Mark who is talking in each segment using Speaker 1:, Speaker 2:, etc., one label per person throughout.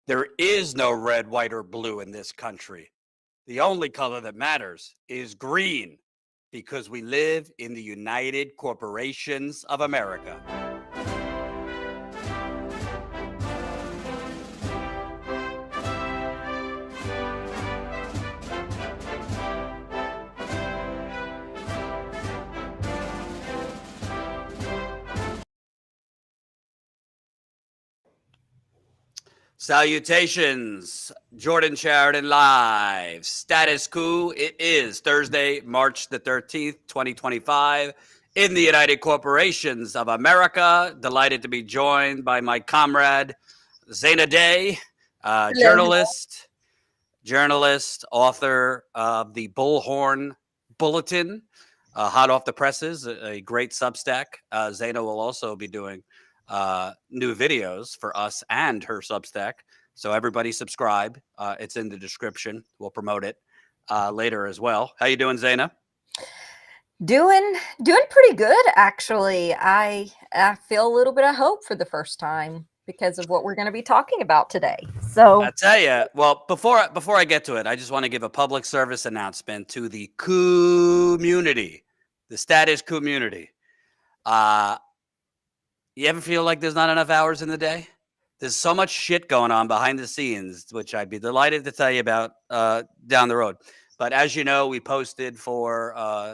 Speaker 1: There is no red, white, or blue in this country. The only color that matters is green, because we live in the United Corporations of America. Salutations, Jordan Chariton live, Status Coup. It is Thursday, March the 13th, 2025, in the United Corporations of America. Delighted to be joined by my comrade, Zeynab, journalist, author of the Bullhorn Bulletin, hot off the presses, a great Substack. Zeynab will also be doing new videos for us and her Substack. So everybody subscribe. It's in the description. We'll promote it later as well. How you doing, Zeynab?
Speaker 2: Doing pretty good, actually. I feel a little bit of hope for the first time because of what we're going to be talking about today. So
Speaker 1: I tell you, well, before I get to it, I just want to give a public service announcement to the community, the Status community. You ever feel like there's not enough hours in the day? There's so much shit going on behind the scenes, which I'd be delighted to tell you about down the road. But as you know, we posted for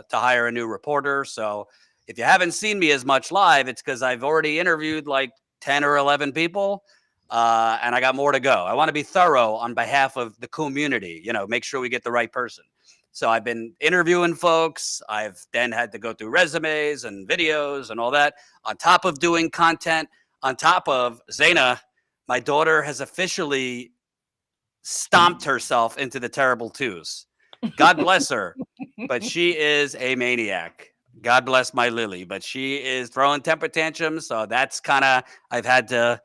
Speaker 1: to hire a new reporter. So if you haven't seen me as much live, it's because I've already interviewed like 10 or 11 people, and I got more to go. I want to be thorough on behalf of the community, make sure we get the right person. So I've been interviewing folks. I've then had to go through resumes and videos and all that, on top of doing content, on top of Zeynab. My daughter has officially stomped herself into the terrible twos. God bless her, but she is a maniac. God bless my Lily, but she is throwing temper tantrums. So that's kind of, I've had to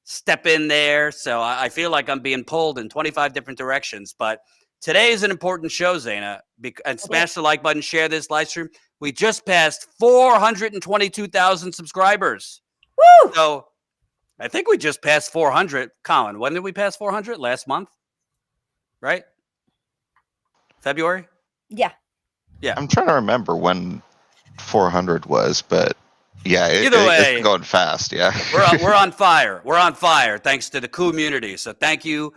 Speaker 1: step in there. So I feel like I'm being pulled in 25 different directions, but today is an important show, Zeynab, and smash the like button, share this live stream. We just passed 422,000 subscribers.
Speaker 2: Woo!
Speaker 1: So I think we just passed 400. Colin, when did we pass 400? Last month, right? February?
Speaker 2: Yeah.
Speaker 3: I'm trying to remember when 400 was, but yeah,
Speaker 1: either way,
Speaker 3: it's going fast. Yeah,
Speaker 1: we're on fire. We're on fire thanks to the community. So thank you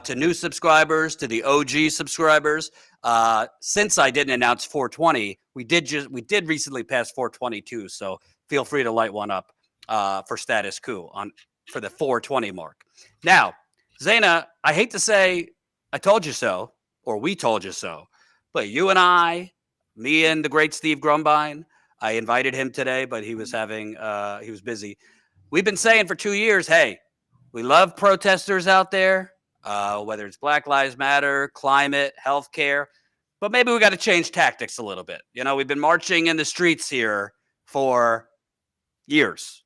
Speaker 1: to new subscribers, to the OG subscribers. Since I didn't announce 420, we did recently pass 422. So feel free to light one up for Status Coup for the 420 mark. Now, Zeynab, I hate to say I told you so, or we told you so, but you and me and the great Steve Grumbine, I invited him today, but he was he was busy. We've been saying for 2 years, hey, we love protesters out there, whether it's Black Lives Matter, climate, healthcare, but maybe we got to change tactics a little bit. We've been marching in the streets here for years.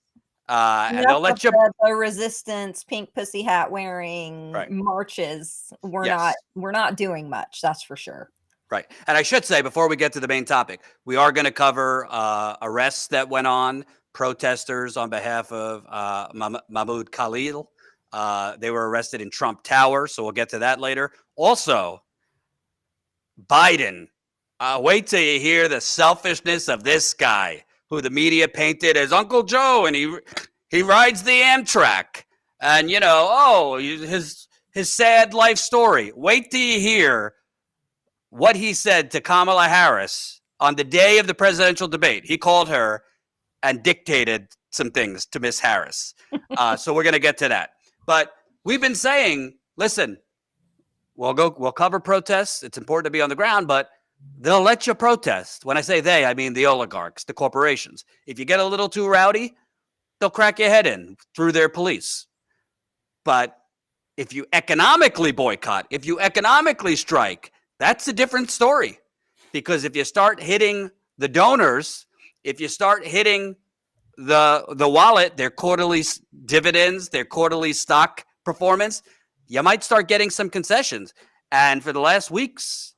Speaker 1: And they'll let you
Speaker 2: the resistance, pink pussy hat wearing marches. We're not doing much, that's for sure.
Speaker 1: Right. And I should say, before we get to the main topic, we are going to cover arrests that went on, protesters on behalf of Mahmoud Khalil. They were arrested in Trump Tower, so we'll get to that later. Also, Biden. Wait till you hear the selfishness of this guy, who the media painted as Uncle Joe, and he rides the Amtrak. And, his sad life story. Wait till you hear what he said to Kamala Harris on the day of the presidential debate. He called her and dictated some things to Miss Harris. So we're going to get to that. But we've been saying, listen, we'll cover protests. It's important to be on the ground, but they'll let you protest. When I say they, I mean the oligarchs, the corporations. If you get a little too rowdy, they'll crack your head in through their police. But if you economically boycott, if you economically strike, that's a different story. Because if you start hitting the donors, if you start hitting the wallet, their quarterly dividends, their quarterly stock performance, you might start getting some concessions. And for the last weeks,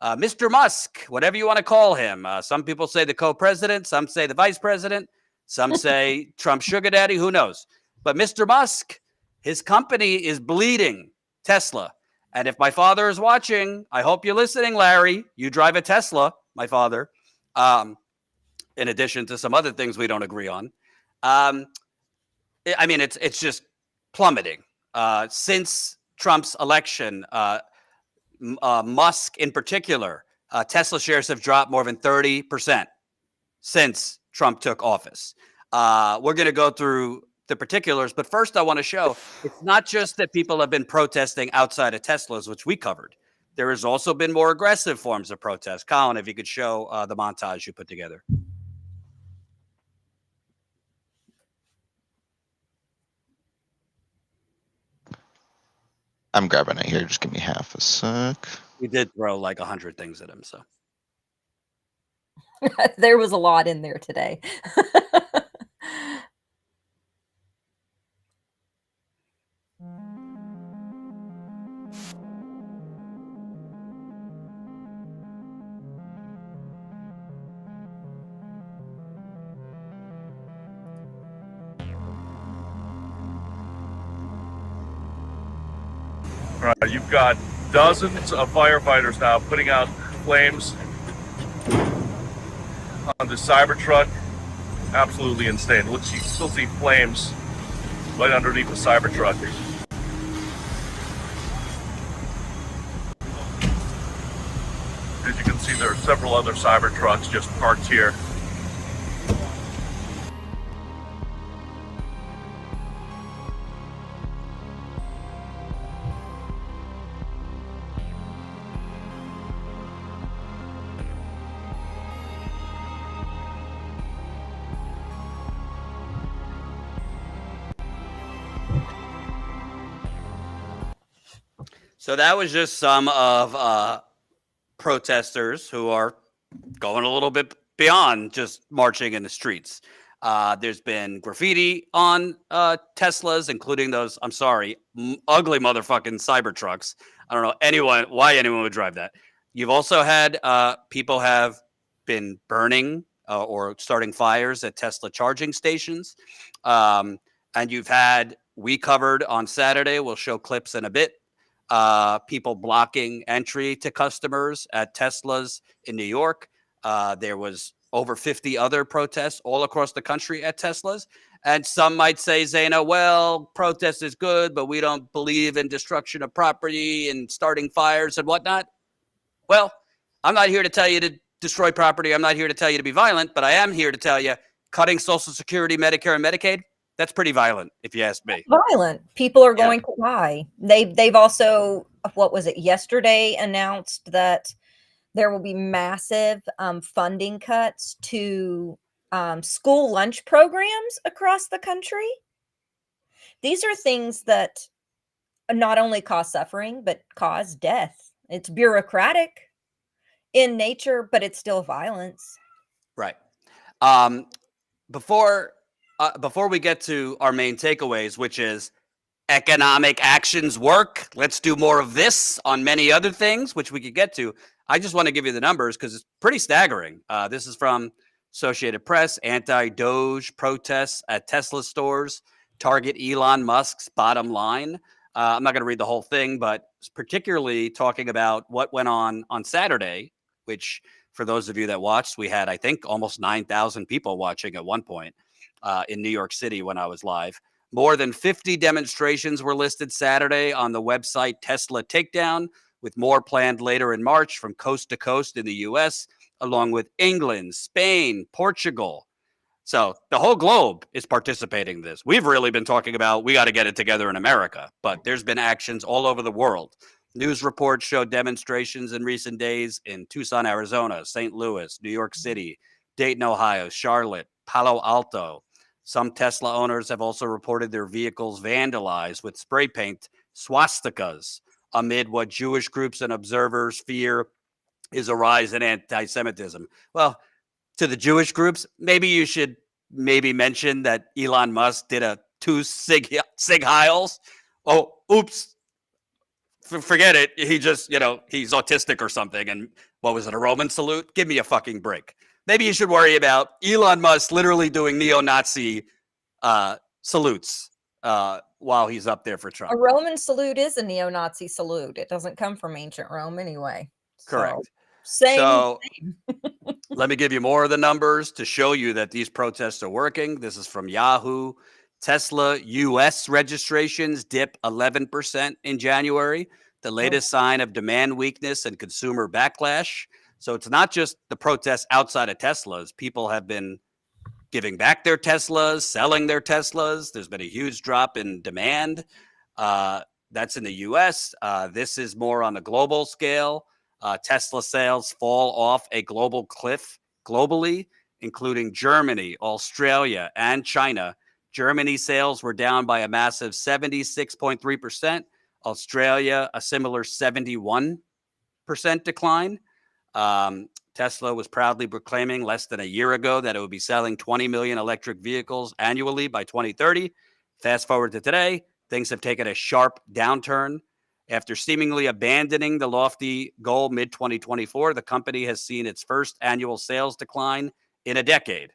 Speaker 1: Mr. Musk, whatever you want to call him, some people say the co-president, some say the vice president, some say Trump's sugar daddy, who knows? But Mr. Musk His company is bleeding, Tesla. And if my father is watching, I hope you're listening, Larry. You drive a Tesla, my father, in addition to some other things we don't agree on. I mean, it's just plummeting. Since Trump's election, Musk in particular, Tesla shares have dropped more than 30% since Trump took office. We're going to go through the particulars, but first I want to show it's not just that people have been protesting outside of Teslas, which we covered. There has also been more aggressive forms of protest. Colin, if you could show the montage you put together.
Speaker 3: I'm grabbing it here. Just give me half a sec.
Speaker 1: We did throw like 100 things at him, so.
Speaker 2: There was a lot in there today.
Speaker 4: Right, you've got dozens of firefighters now putting out flames on the Cybertruck. Absolutely insane. Look, you still see flames right underneath the Cybertruck. As you can see, there are several other Cybertrucks just parked here.
Speaker 1: So that was just some of protesters who are going a little bit beyond just marching in the streets. There's been graffiti on Teslas, including those, I'm sorry, ugly motherfucking Cybertrucks. I don't know why anyone would drive that. You've also had people have been burning or starting fires at Tesla charging stations. And you've had, we covered on Saturday, we'll show clips in a bit, people blocking entry to customers at Teslas in New York. There was over 50 other protests all across the country at Teslas. And some might say, Zeynab, well, protest is good, but we don't believe in destruction of property and starting fires and whatnot. Well, I'm not here to tell you to destroy property. I'm not here to tell you to be violent, but I am here to tell you cutting Social Security, Medicare, and Medicaid, that's pretty violent, if you ask me.
Speaker 2: Violent. People are going to die. They've also, what was it, yesterday announced that there will be massive funding cuts to school lunch programs across the country. These are things that not only cause suffering, but cause death. It's bureaucratic in nature, but it's still violence.
Speaker 1: Right. Before we get to our main takeaways, which is economic actions work, let's do more of this on many other things, which we could get to. I just want to give you the numbers because it's pretty staggering. This is from Associated Press. Anti-Doge protests at Tesla stores target Elon Musk's bottom line. I'm not going to read the whole thing, but particularly talking about what went on Saturday, which for those of you that watched, we had, I think, almost 9,000 people watching at one point in New York City when I was live. More than 50 demonstrations were listed Saturday on the website Tesla Takedown, with more planned later in March from coast to coast in the U.S., along with England, Spain, Portugal. So the whole globe is participating in this. We've really been talking about we got to get it together in America, but there's been actions all over the world. News reports show demonstrations in recent days in Tucson, Arizona, St. Louis, New York City, Dayton, Ohio, Charlotte, Palo Alto. Some Tesla owners have also reported their vehicles vandalized with spray paint swastikas amid what Jewish groups and observers fear is a rise in anti-Semitism. Well, to the Jewish groups, maybe you should mention that Elon Musk did a 2 Sig Heils. Oh, oops. Forget it. He just, he's autistic or something. And what was it, a Roman salute? Give me a fucking break. Maybe you should worry about Elon Musk literally doing neo-Nazi salutes while he's up there for
Speaker 2: A
Speaker 1: Trump.
Speaker 2: Roman salute is a neo-Nazi salute. It doesn't come from ancient Rome anyway.
Speaker 1: Correct.
Speaker 2: Same.
Speaker 1: So let me give you more of the numbers to show you that these protests are working. This is from Yahoo. Tesla U.S. registrations dip 11% in January, the latest sign of demand weakness and consumer backlash. So it's not just the protests outside of Teslas. People have been giving back their Teslas, selling their Teslas. There's been a huge drop in demand. That's in the U.S. This is more on a global scale. Tesla sales fall off a global cliff globally, including Germany, Australia, and China. Germany sales were down by a massive 76.3%. Australia, a similar 71% decline. Tesla was proudly proclaiming less than a year ago that it would be selling 20 million electric vehicles annually by 2030. Fast forward to today, things have taken a sharp downturn. After seemingly abandoning the lofty goal mid-2024, the company has seen its first annual sales decline in a decade.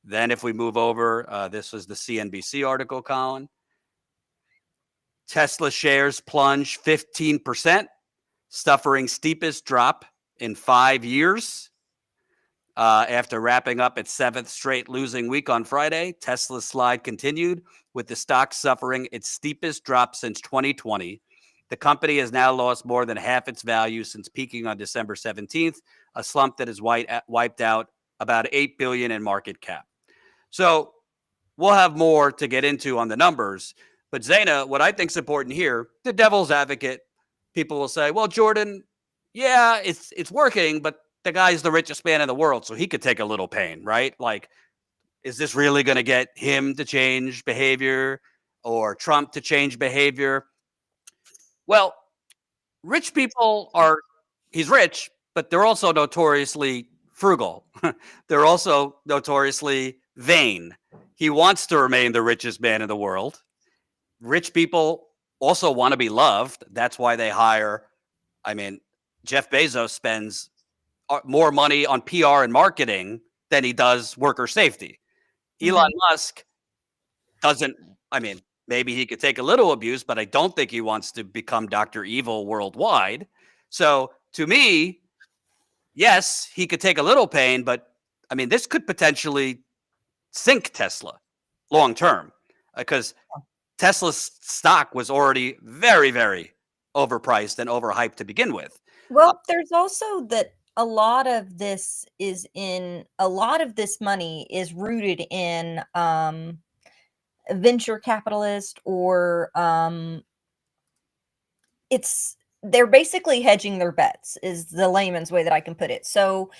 Speaker 1: Then if we move over, this was the CNBC article, Colin. Tesla shares plunge 15%, suffering steepest drop in 5 years. After wrapping up its 7th straight losing week on Friday, Tesla's slide continued, with the stock suffering its steepest drop since 2020. The company has now lost more than half its value since peaking on December 17th, a slump that has wiped out about $8 billion in market cap. So we'll have more to get into on the numbers. But Zeynab, what I think is important here, the devil's advocate, people will say, well, Jordan, yeah, it's working, but the guy's the richest man in the world, so he could take a little pain, right? Like, is this really going to get him to change behavior or Trump to change behavior? Well, rich people he's rich, but they're also notoriously frugal. They're also notoriously vain. He wants to remain the richest man in the world. Rich people also want to be loved. That's why they hire, Jeff Bezos spends more money on PR and marketing than he does worker safety. Elon Musk doesn't, maybe he could take a little abuse, but I don't think he wants to become Dr. Evil worldwide. So to me, yes, he could take a little pain, but this could potentially sink Tesla long term because Tesla's stock was already very, very overpriced and overhyped to begin with.
Speaker 2: Well, there's also that a lot of this money is rooted in venture capitalist or they're basically hedging their bets is the layman's way that I can put it. So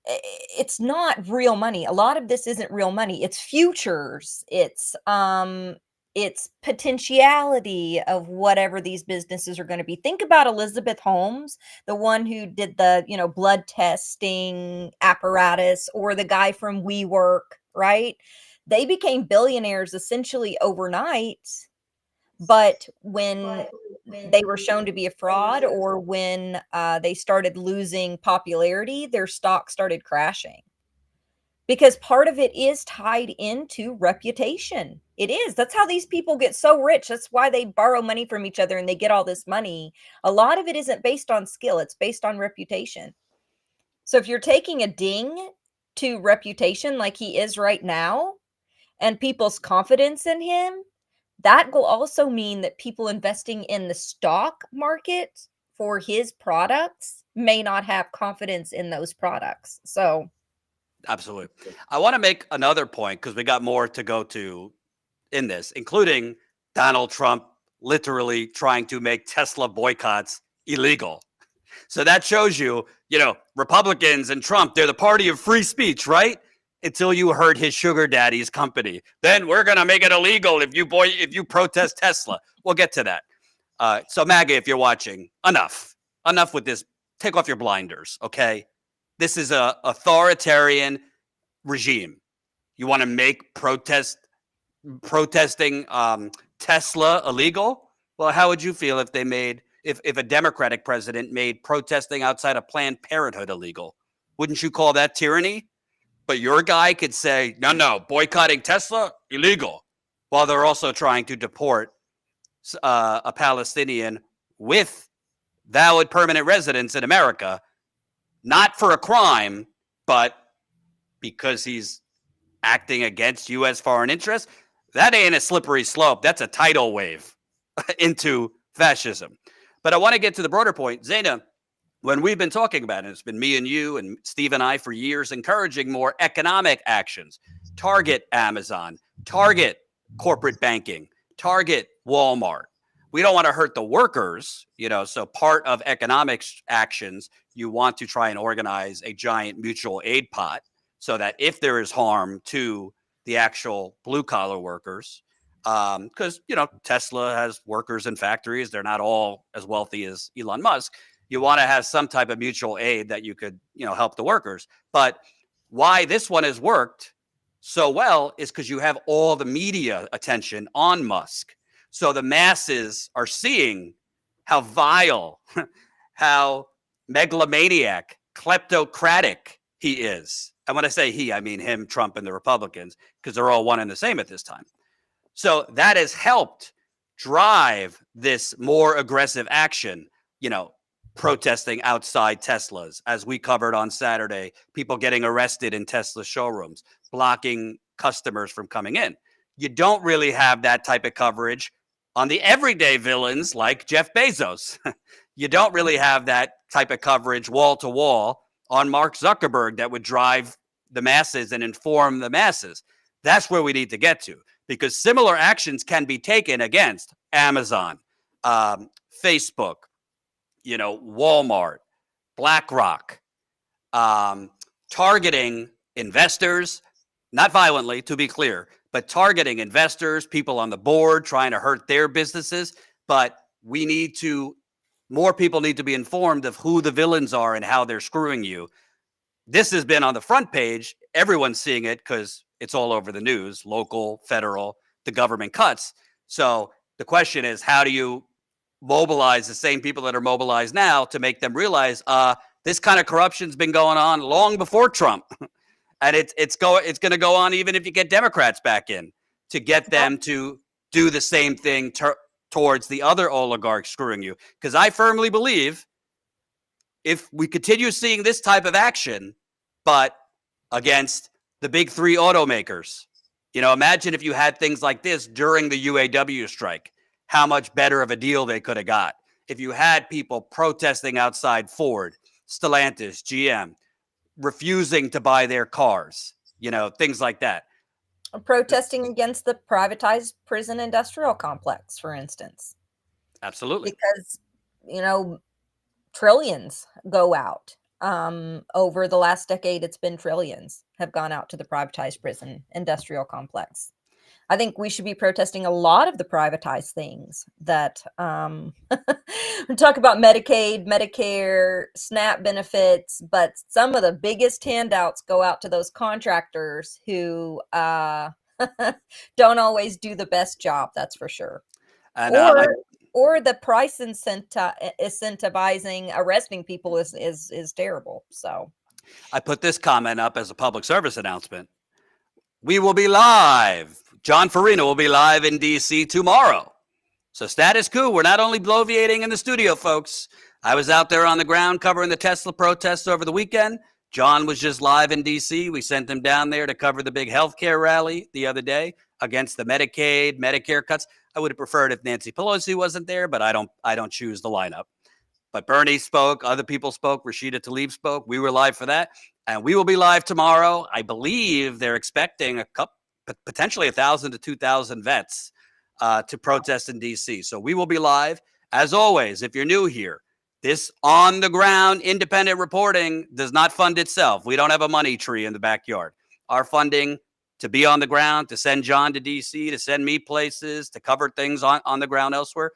Speaker 2: it's not real money. A lot of this isn't real money. It's futures. It's potentiality of whatever these businesses are going to be. Think about Elizabeth Holmes, the one who did the, blood testing apparatus, or the guy from WeWork, right? They became billionaires essentially overnight. But when they were shown to be a fraud, or when they started losing popularity, their stock started crashing. Because part of it is tied into reputation. It is. That's how these people get so rich. That's why they borrow money from each other and they get all this money. A lot of it isn't based on skill. It's based on reputation. So if you're taking a ding to reputation like he is right now, and people's confidence in him, that will also mean that people investing in the stock market for his products may not have confidence in those products. So
Speaker 1: absolutely. I want to make another point because we got more to go to in this, including Donald Trump literally trying to make Tesla boycotts illegal. So that shows you, Republicans and Trump, they're the party of free speech, right? Until you hurt his sugar daddy's company. Then we're going to make it illegal if you protest Tesla. We'll get to that. So MAGA, if you're watching, enough with this. Take off your blinders, okay? This is a authoritarian regime. You want to make protesting Tesla illegal? Well, how would you feel if if a Democratic president made protesting outside of Planned Parenthood illegal? Wouldn't you call that tyranny? But your guy could say, no, boycotting Tesla, illegal. while they're also trying to deport a Palestinian with valid permanent residence in America, not for a crime, but because he's acting against U.S. foreign interests. That ain't a slippery slope. That's a tidal wave into fascism. But I want to get to the broader point. Zeynab, when we've been talking about it, it's been me and you and Steve and I for years encouraging more economic actions. Target Amazon, target corporate banking, target Walmart. We don't want to hurt the workers, so part of economics actions, you want to try and organize a giant mutual aid pot so that if there is harm to the actual blue collar workers, because, Tesla has workers in factories. They're not all as wealthy as Elon Musk. You want to have some type of mutual aid that you could, help the workers. But why this one has worked so well is because you have all the media attention on Musk. So the masses are seeing how vile, how megalomaniac, kleptocratic he is. And when I say he, I mean him, Trump, and the Republicans, because they're all one and the same at this time. So that has helped drive this more aggressive action, protesting outside Teslas, as we covered on Saturday, people getting arrested in Tesla showrooms, blocking customers from coming in. You don't really have that type of coverage on the everyday villains like Jeff Bezos. You don't really have that type of coverage wall to wall on Mark Zuckerberg that would drive the masses and inform the masses. That's where we need to get to, because similar actions can be taken against Amazon, Facebook, Walmart, BlackRock, targeting investors, not violently, to be clear, but targeting investors, people on the board, trying to hurt their businesses. But more people need to be informed of who the villains are and how they're screwing you. This has been on the front page. Everyone's seeing it because it's all over the news, local, federal, the government cuts. So the question is, how do you mobilize the same people that are mobilized now to make them realize this kind of corruption's been going on long before Trump. And it's going to go on even if you get Democrats back in, to get them to do the same thing towards the other oligarchs screwing you. Because I firmly believe if we continue seeing this type of action, but against the big three automakers, imagine if you had things like this during the UAW strike, how much better of a deal they could have got. If you had people protesting outside Ford, Stellantis, GM, refusing to buy their cars, things like that.
Speaker 2: Protesting against the privatized prison industrial complex, for instance.
Speaker 1: Absolutely.
Speaker 2: Because, trillions go out. Over the last decade, it's been trillions have gone out to the privatized prison industrial complex. I think we should be protesting a lot of the privatized things that we talk about Medicaid, Medicare, SNAP benefits, but some of the biggest handouts go out to those contractors who don't always do the best job. That's for sure. And, or the price incentivizing arresting people is terrible. So
Speaker 1: I put this comment up as a public service announcement. We will be live. John Farina will be live in D.C. tomorrow. So Status Coup, we're not only bloviating in the studio, folks. I was out there on the ground covering the Tesla protests over the weekend. John was just live in D.C. We sent him down there to cover the big healthcare rally the other day against the Medicaid, Medicare cuts. I would have preferred if Nancy Pelosi wasn't there, but I don't choose the lineup. But Bernie spoke, other people spoke, Rashida Tlaib spoke. We were live for that. And we will be live tomorrow. I believe they're expecting potentially 1,000 to 2,000 vets to protest in D.C. So we will be live. As always, if you're new here, this on-the-ground independent reporting does not fund itself. We don't have a money tree in the backyard. Our funding to be on the ground, to send John to D.C., to send me places, to cover things on the ground elsewhere,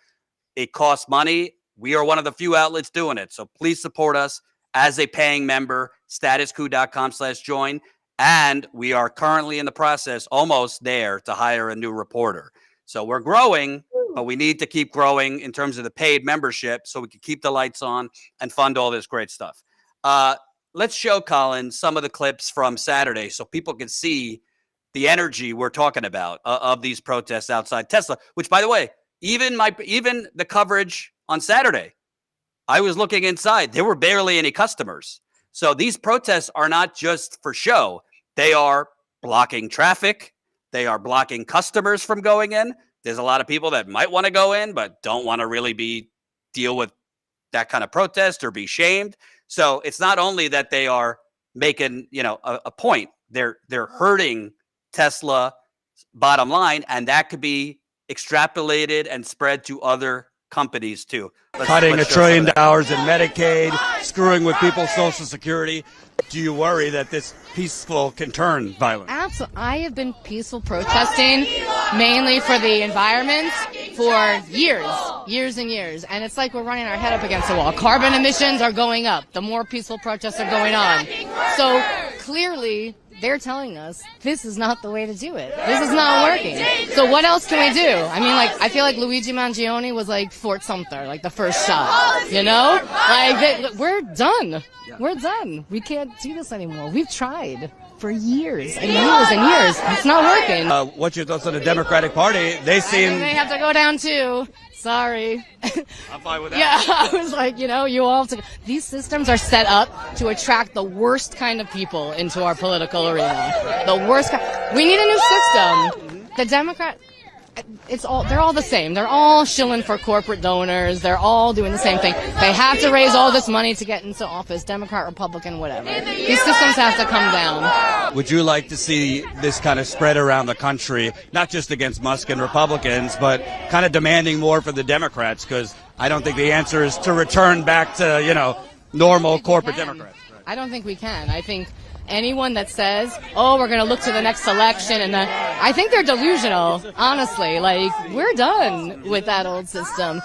Speaker 1: it costs money. We are one of the few outlets doing it. So please support us as a paying member, statuscoup.com/join. And we are currently in the process, almost there, to hire a new reporter. So we're growing, but we need to keep growing in terms of the paid membership so we can keep the lights on and fund all this great stuff. Let's show Colin some of the clips from Saturday so people can see the energy we're talking about of these protests outside Tesla, which, by the way, even the coverage on Saturday, I was looking inside. There were barely any customers. So these protests are not just for show. They are blocking traffic. They are blocking customers from going in. There's a lot of people that might want to go in, but don't want to really deal with that kind of protest or be shamed. So it's not only that they are making, a point. They're hurting Tesla bottom line, and that could be extrapolated and spread to other companies too.
Speaker 5: Cutting $1 trillion in Medicaid, screwing with people's Social Security. Do you worry that this peaceful can turn violent?
Speaker 6: Absolutely. I have been peaceful protesting mainly for the environment for years and years. And it's like we're running our head up against the wall. Carbon emissions are going up. The more peaceful protests are going on. So clearly, they're telling us this is not the way to do it. This is not working. So what else can we do? I mean, I feel like Luigi Mangione was like Fort Sumter, like the first shot, we're done. We're done. We can't do this anymore. We've tried for years and years and years. It's not working.
Speaker 5: What's your thoughts on the Democratic Party? They seem...
Speaker 6: They have to go down too. Sorry.
Speaker 5: I'm fine with that.
Speaker 6: Yeah, I was like, you all have to... These systems are set up to attract the worst kind of people into our political arena. The worst kind... We need a new system. The Democrat... They're all the same. They're all shilling for corporate donors. They're all doing the same thing. They have to raise all this money to get into office, Democrat, Republican, whatever. These systems have to come down.
Speaker 5: Would you like to see this kind of spread around the country, not just against Musk and Republicans, but kind of demanding more for the Democrats? Because I don't think the answer is to return back to, normal corporate Democrats. Right.
Speaker 6: I don't think we can. I think anyone that says, we're going to look to the next election, and I think they're delusional, honestly. We're done with that old system.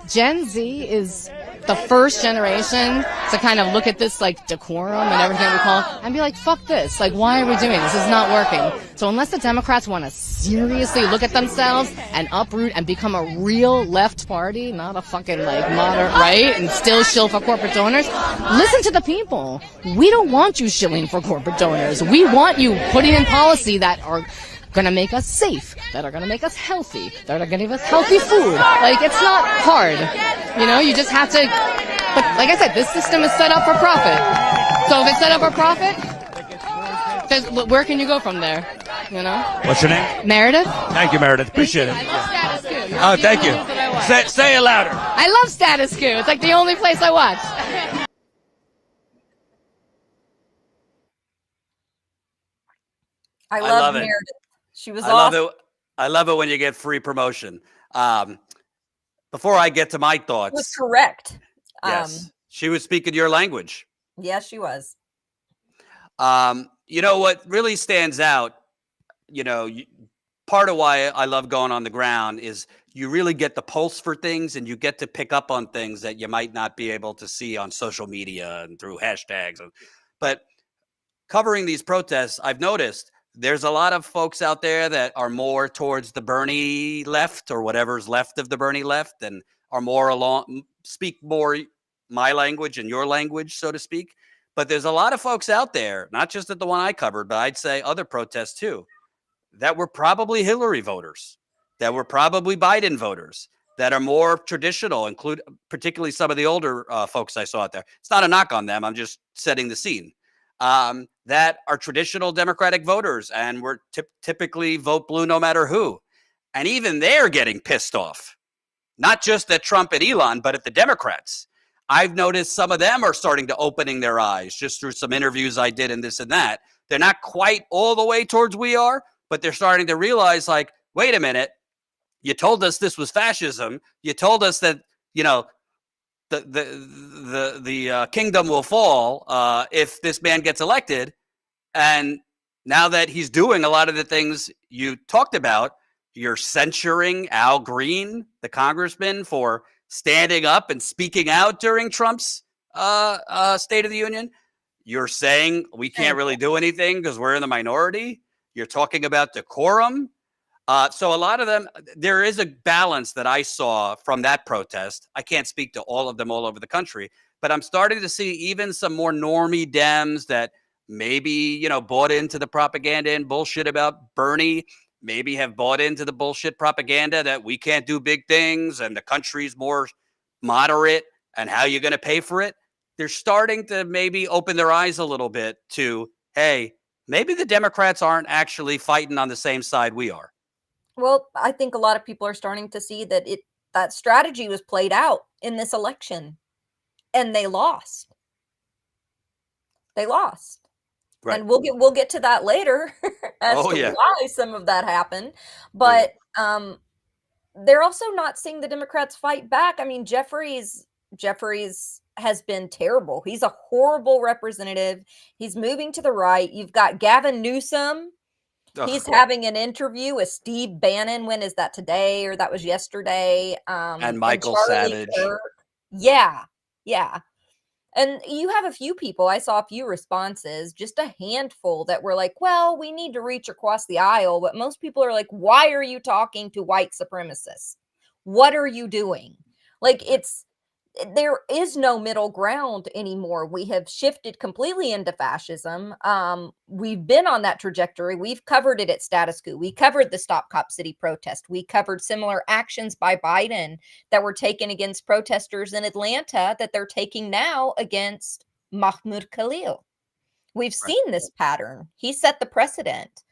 Speaker 6: Gen Z is the first generation to kind of look at this decorum and everything we call it and be like, fuck this. Why are we doing this? This is not working. So unless the Democrats want to seriously look at themselves and uproot and become a real left party, not a fucking moderate right and still shill for corporate donors, listen to the people. We don't want you shilling for corporate donors. We want you putting in policy that are going to make us safe, that are going to make us healthy, that are going to give us healthy food. It's not hard. You just have to, but like I said, this system is set up for profit. So if it's set up for profit, where can you go from there?
Speaker 5: What's your name?
Speaker 6: Meredith.
Speaker 5: Thank you, Meredith. Appreciate it.
Speaker 6: I love Status Coup.
Speaker 5: Oh, thank you. Say it louder.
Speaker 6: I love Status Coup. It's the only place I watch.
Speaker 2: I love
Speaker 1: it.
Speaker 2: Meredith. She was awesome.
Speaker 1: I love it when you get free promotion. Before I get to my thoughts,
Speaker 2: Was correct.
Speaker 1: Yes, she was speaking your language.
Speaker 2: Yes, she was.
Speaker 1: What really stands out, part of why I love going on the ground is you really get the pulse for things, and you get to pick up on things that you might not be able to see on social media and through hashtags. But covering these protests, I've noticed there's a lot of folks out there that are more towards the Bernie left or whatever's left of the Bernie left, and are speak more my language and your language, so to speak. But there's a lot of folks out there, not just at the one I covered, but I'd say other protests too, that were probably Hillary voters, that were probably Biden voters, that are more traditional, particularly some of the older folks I saw out there. It's not a knock on them. I'm just setting the scene. That are traditional Democratic voters and were typically vote blue no matter who. And even they're getting pissed off, not just at Trump and Elon, but at the Democrats. I've noticed some of them are starting to opening their eyes just through some interviews I did and this and that. They're not quite all the way towards we are, but they're starting to realize wait a minute, you told us this was fascism. You told us that, the kingdom will fall if this man gets elected. And now that he's doing a lot of the things you talked about, you're censuring Al Green, the congressman, for standing up and speaking out during Trump's State of the Union. You're saying we can't really do anything because we're in the minority. You're talking about decorum. So a lot of them, there is a balance that I saw from that protest. I can't speak to all of them all over the country, but I'm starting to see even some more normie Dems that maybe, you know, bought into the propaganda and bullshit about Bernie, maybe have bought into the bullshit propaganda that we can't do big things and the country's more moderate and how you're going to pay for it. They're starting to maybe open their eyes a little bit to, hey, maybe the Democrats aren't actually fighting on the same side we are.
Speaker 2: Well, I think a lot of people are starting to see that that strategy was played out in this election, and they lost. They lost.
Speaker 1: Right.
Speaker 2: And we'll get to that later as to why some of that happened. But they're also not seeing the Democrats fight back. I mean, Jeffries has been terrible. He's a horrible representative. He's moving to the right. You've got Gavin Newsom. He's having an interview with Steve Bannon. When is that, today or that was yesterday?
Speaker 1: And Michael Savage.
Speaker 2: Yeah. And you have a few people, I saw a few responses, just a handful that were like, well, we need to reach across the aisle. But most people are like, why are you talking to white supremacists? What are you doing? Like, there is no middle ground anymore. We have shifted completely into fascism. We've been on that trajectory. We've covered it at Status Coup. We covered the Stop Cop City protest. We covered similar actions by Biden that were taken against protesters in Atlanta that they're taking now against Mahmoud Khalil. We've seen this pattern. He set the precedent.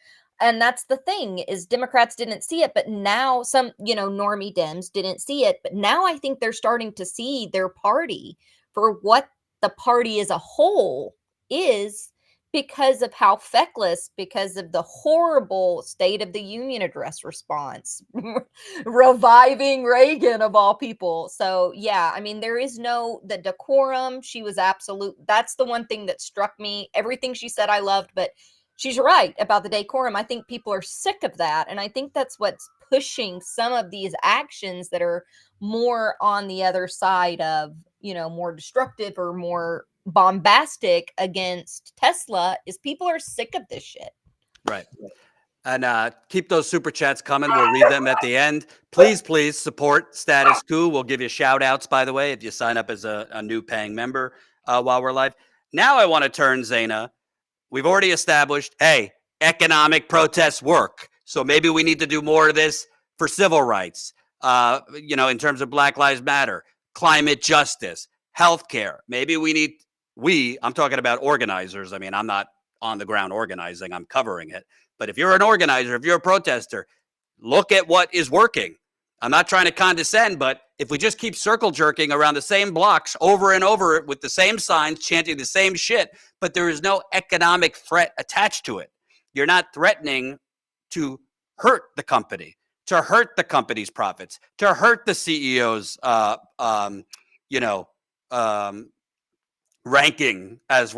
Speaker 2: And that's the thing, is Democrats didn't see it, but now some, normie Dems didn't see it. But now I think they're starting to see their party for what the party as a whole is, because of how feckless, because of the horrible State of the Union address response, reviving Reagan of all people. So yeah, I mean, there is the decorum. She was absolute. That's the one thing that struck me. Everything she said I loved, but she's right about the decorum. I think people are sick of that. And I think that's what's pushing some of these actions that are more on the other side of, more destructive or more bombastic against Tesla, is people are sick of this shit.
Speaker 1: Right. And keep those super chats coming. We'll read them at the end. Please support Status Coup. We'll give you shout outs, by the way, if you sign up as a new paying member while we're live. Now I want to turn, Zeynab. We've already established, hey, economic protests work. So maybe we need to do more of this for civil rights, in terms of Black Lives Matter, climate justice, healthcare. Maybe I'm talking about organizers. I mean, I'm not on the ground organizing, I'm covering it. But if you're an organizer, if you're a protester, look at what is working. I'm not trying to condescend, but if we just keep circle jerking around the same blocks over and over with the same signs, chanting the same shit, but there is no economic threat attached to it. You're not threatening to hurt the company, to hurt the company's profits, to hurt the CEO's, ranking as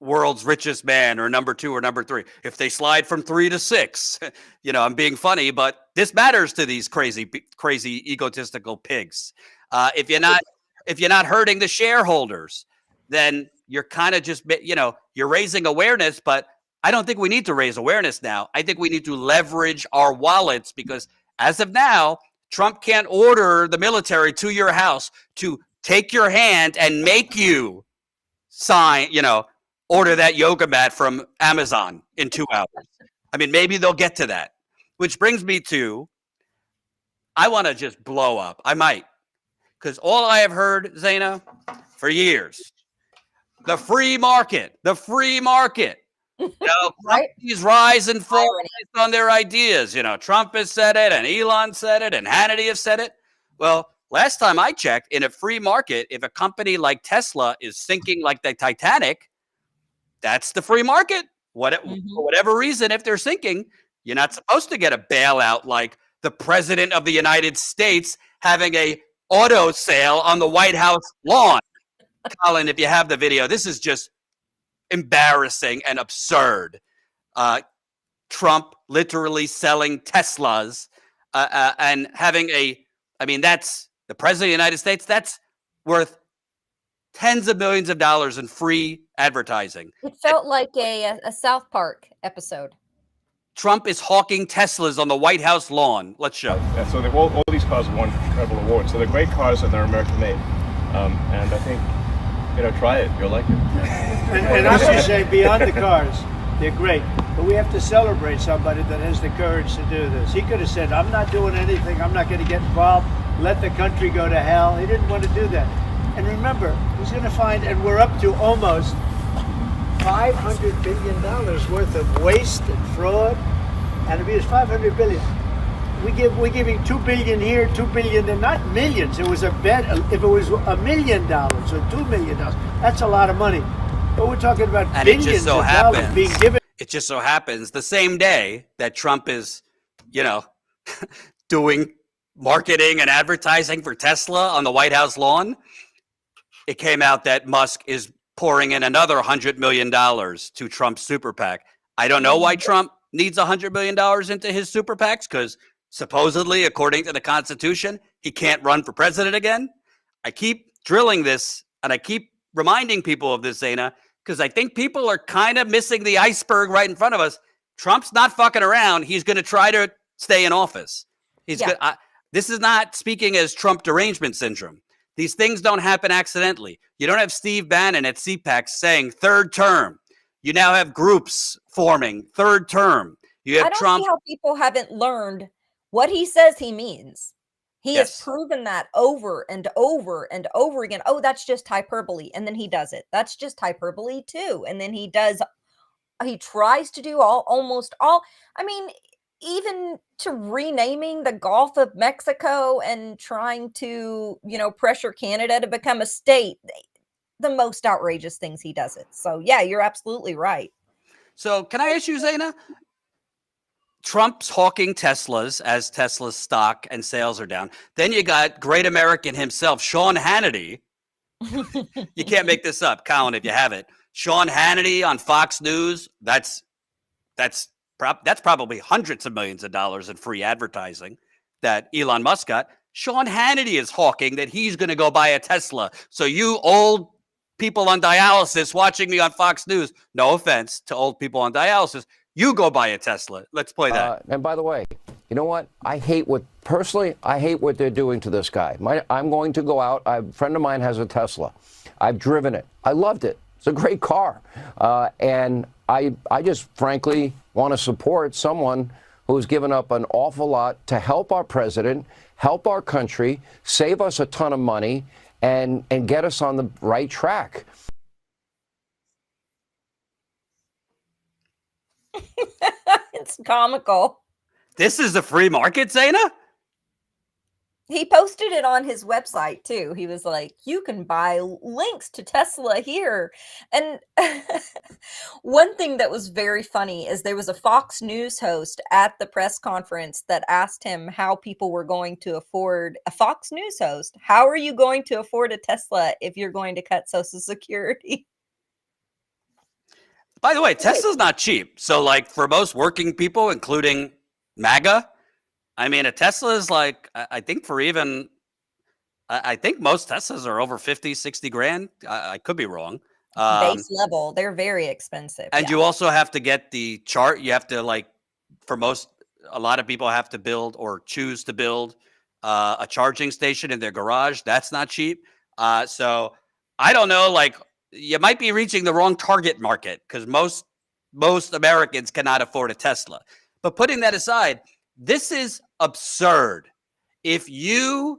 Speaker 1: world's richest man or number 2 or number 3. If they slide from 3 to 6, I'm being funny, but this matters to these crazy egotistical pigs. If you're not hurting the shareholders, then you're kind of just, you're raising awareness, but I don't think we need to raise awareness now. I think we need to leverage our wallets, because as of now, Trump can't order the military to your house to take your hand and make you sign, order that yoga mat from Amazon in 2 hours. I mean, maybe they'll get to that, which brings me to, I want to just blow up. I might, because all I have heard, Zeynab, for years, the free market. Companies rise and fall based on their ideas. Trump has said it, and Elon said it, and Hannity has said it. Well, last time I checked, in a free market, if a company like Tesla is sinking like the Titanic, that's the free market. For whatever reason, if they're sinking, you're not supposed to get a bailout like the president of the United States having a auto sale on the White House lawn. Colin, if you have the video, this is just embarrassing and absurd. Trump literally selling Teslas and having that's the president of the United States. That's worth tens of millions of dollars in free advertising.
Speaker 2: It felt like a South Park episode.
Speaker 1: Trump is hawking Teslas on the White House lawn. Let's show.
Speaker 7: Yeah, so all these cars won incredible awards. So they're great cars and they're American made. And I think Try it. You'll like it.
Speaker 8: And I should say, beyond the cars, they're great. But we have to celebrate somebody that has the courage to do this. He could have said, I'm not doing anything. I'm not going to get involved. Let the country go to hell. He didn't want to do that. And remember, he's going to find, and we're up to almost $500 billion worth of waste and fraud and abuse. $500 billion. We're giving $2 billion here, $2 billion, and not millions. It was a bet. If it was $1 million or $2 million, that's a lot of money. But we're talking about
Speaker 1: And it
Speaker 8: billions
Speaker 1: just so
Speaker 8: of dollars
Speaker 1: happens,
Speaker 8: being given.
Speaker 1: it just so happens the same day that Trump is, doing marketing and advertising for Tesla on the White House lawn, it came out that Musk is pouring in another $100 million to Trump's super PAC. I don't know why Trump needs $100 million into his super PACs, because supposedly, according to the Constitution, he can't run for president again. I keep drilling this, and I keep reminding people of this, Zaina, because I think people are kind of missing the iceberg right in front of us. Trump's not fucking around. He's going to try to stay in office. This is not speaking as Trump derangement syndrome. These things don't happen accidentally. You don't have Steve Bannon at CPAC saying third term. You now have groups forming third term. You have
Speaker 2: I don't
Speaker 1: Trump.
Speaker 2: see how people haven't learned what he says he means. He has
Speaker 1: Yes.
Speaker 2: proven that over and over and over again. Oh, that's just hyperbole. And then he does it. That's just hyperbole too. And then he tries to do almost all. I mean, even to renaming the Gulf of Mexico and trying to, pressure Canada to become a state, the most outrageous things he does it. So yeah, you're absolutely right.
Speaker 1: So can I ask you, Zaina? Trump's hawking Teslas as Tesla's stock and sales are down. Then you got great American himself, Sean Hannity. You can't make this up, Colin, if you have it. Sean Hannity on Fox News. That's probably hundreds of millions of dollars in free advertising that Elon Musk got. Sean Hannity is hawking that he's going to go buy a Tesla. So you old people on dialysis watching me on Fox News, no offense to old people on dialysis, you go buy a Tesla. Let's play that.
Speaker 9: And by the way, you know what? I hate what they're doing to this guy. I'm going to go out. A friend of mine has a Tesla. I've driven it. I loved it. It's a great car. And I just frankly want to support someone who's given up an awful lot to help our president, help our country, save us a ton of money, and get us on the right track.
Speaker 2: It's comical.
Speaker 1: This is the free market, Zaina?
Speaker 2: He posted it on his website too. He was like, you can buy links to Tesla here. And one thing that was very funny is there was a Fox News host at the press conference that asked him how people were going to afford a Fox News host. How are you going to afford a Tesla if you're going to cut Social Security?
Speaker 1: By the way, Tesla's not cheap. So like for most working people, including MAGA, I mean, a Tesla is like, I think I think most Teslas are over 50, 60 grand. I could be wrong.
Speaker 2: Base level. They're very expensive.
Speaker 1: And you also have to get the chart. You have to a lot of people have to build or choose to build a charging station in their garage. That's not cheap. So I don't know, like you might be reaching the wrong target market because most Americans cannot afford a Tesla. But putting that aside, this is absurd. If you're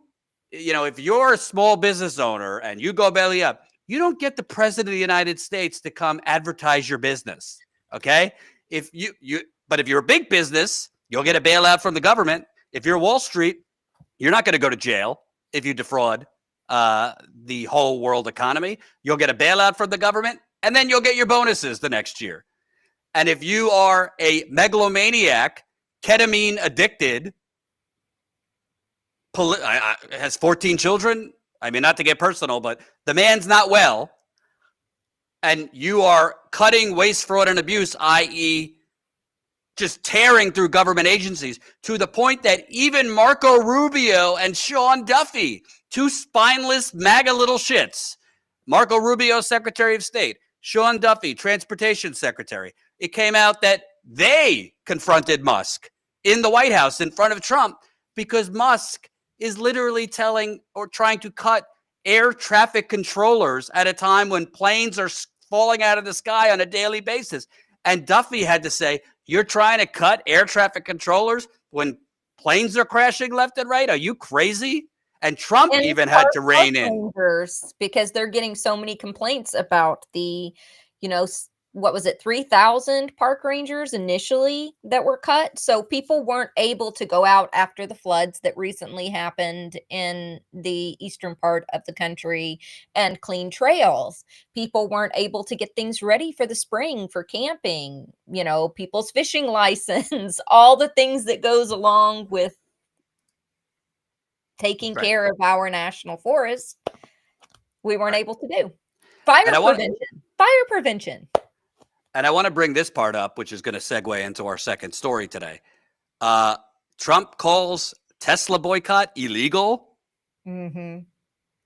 Speaker 1: a small business owner and you go belly up, you don't get the president of the United States to come advertise your business. Okay. But if you're a big business, you'll get a bailout from the government. If you're Wall Street, you're not going to go to jail if you defraud the whole world economy. You'll get a bailout from the government, and then you'll get your bonuses the next year. And if you are a megalomaniac, ketamine addicted, has 14 children. I mean, not to get personal, but the man's not well. And you are cutting waste, fraud, and abuse, i.e. just tearing through government agencies to the point that even Marco Rubio and Sean Duffy, two spineless MAGA little shits, Marco Rubio, Secretary of State, Sean Duffy, Transportation Secretary, it came out that they confronted Musk in the White House in front of Trump because Musk is literally telling or trying to cut air traffic controllers at a time when planes are falling out of the sky on a daily basis. And Duffy had to say, you're trying to cut air traffic controllers when planes are crashing left and right? Are you crazy? And Trump
Speaker 2: And
Speaker 1: even had to rein in.
Speaker 2: Because they're getting so many complaints about the, what was it, 3,000 park rangers initially that were cut. So people weren't able to go out after the floods that recently happened in the eastern part of the country and clean trails. People weren't able to get things ready for the spring for camping, people's fishing license, all the things that goes along with taking care of our national forest. We weren't able to do. Fire prevention.
Speaker 1: And I want to bring this part up, which is going to segue into our second story today. Trump calls Tesla boycott illegal.
Speaker 2: Mm-hmm.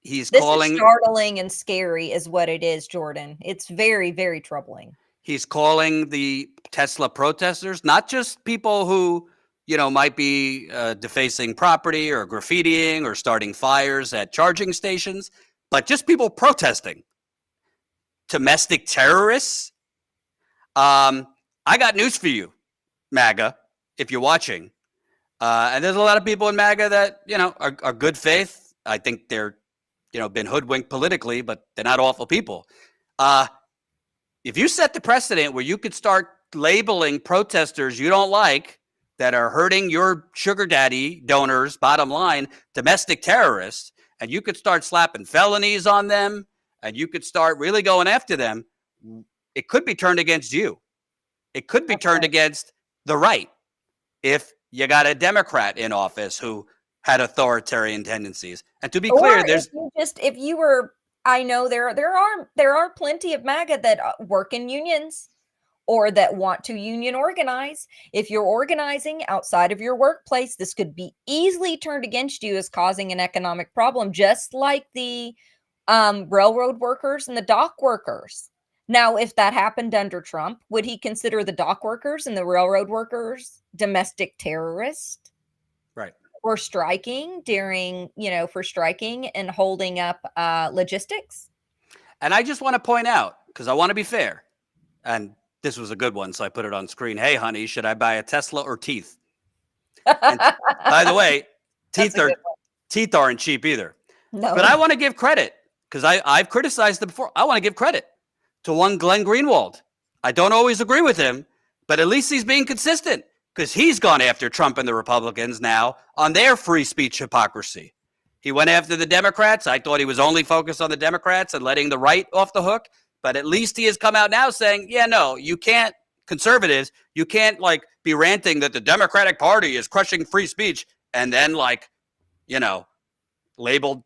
Speaker 1: This
Speaker 2: is startling and scary is what it is, Jordan. It's very, very troubling.
Speaker 1: He's calling the Tesla protesters, not just people who, might be defacing property or graffitiing or starting fires at charging stations, but just people protesting. Domestic terrorists. I got news for you, MAGA, if you're watching. And there's a lot of people in MAGA that, are good faith. I think they're, been hoodwinked politically, but they're not awful people. If you set the precedent where you could start labeling protesters you don't like that are hurting your sugar daddy donors, bottom line, domestic terrorists, and you could start slapping felonies on them, and you could start really going after them, it could be turned against you. It could be turned against the right if you got a Democrat in office who had authoritarian tendencies. And to be clear,
Speaker 2: I know there are plenty of MAGA that work in unions or that want to union organize. If you're organizing outside of your workplace, this could be easily turned against you as causing an economic problem, just like the railroad workers and the dock workers. Now, if that happened under Trump, would he consider the dock workers and the railroad workers domestic terrorists?
Speaker 1: Right.
Speaker 2: Or striking for striking and holding up logistics?
Speaker 1: And I just want to point out, because I want to be fair, and this was a good one, so I put it on screen. Hey, honey, should I buy a Tesla or teeth? And by the way, teeth aren't cheap either.
Speaker 2: No.
Speaker 1: But I want to give credit, because I've criticized them before. I want to give credit to one Glenn Greenwald. I don't always agree with him, but at least he's being consistent, because he's gone after Trump and the Republicans now on their free speech hypocrisy. He went after the Democrats. I thought he was only focused on the Democrats and letting the right off the hook. But at least he has come out now saying, yeah, no, you can't, conservatives, you can't be ranting that the Democratic Party is crushing free speech and then labeled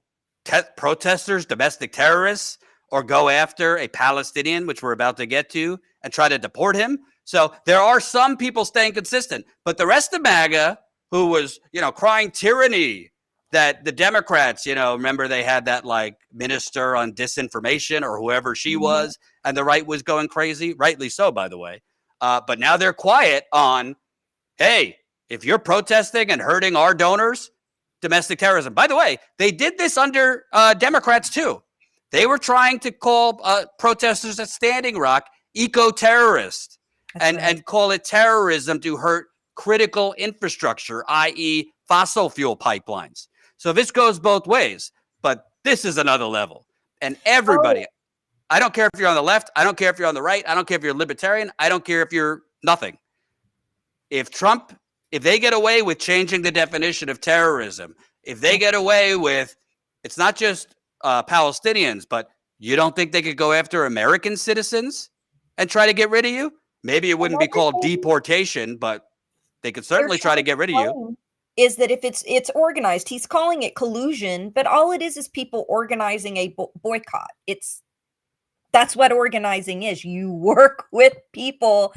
Speaker 1: protesters domestic terrorists or go after a Palestinian, which we're about to get to, and try to deport him. So there are some people staying consistent, but the rest of MAGA, who was, crying tyranny, that the Democrats, remember they had that minister on disinformation or whoever she was, and the right was going crazy, rightly so, by the way. But now they're quiet on, hey, if you're protesting and hurting our donors, domestic terrorism. By the way, they did this under Democrats too. They were trying to call protesters at Standing Rock eco-terrorists and call it terrorism to hurt critical infrastructure, i.e. fossil fuel pipelines. So this goes both ways, but this is another level. And everybody, I don't care if you're on the left, I don't care if you're on the right, I don't care if you're libertarian, I don't care if you're nothing. If they get away with changing the definition of terrorism, if they get away with, it's not just Palestinians, but you don't think they could go after American citizens and try to get rid of you? Maybe it wouldn't be called deportation, but they could certainly try to get rid of you.
Speaker 2: Is that if it's organized, he's calling it collusion, but all it is people organizing a boycott. That's what organizing is. You work with people.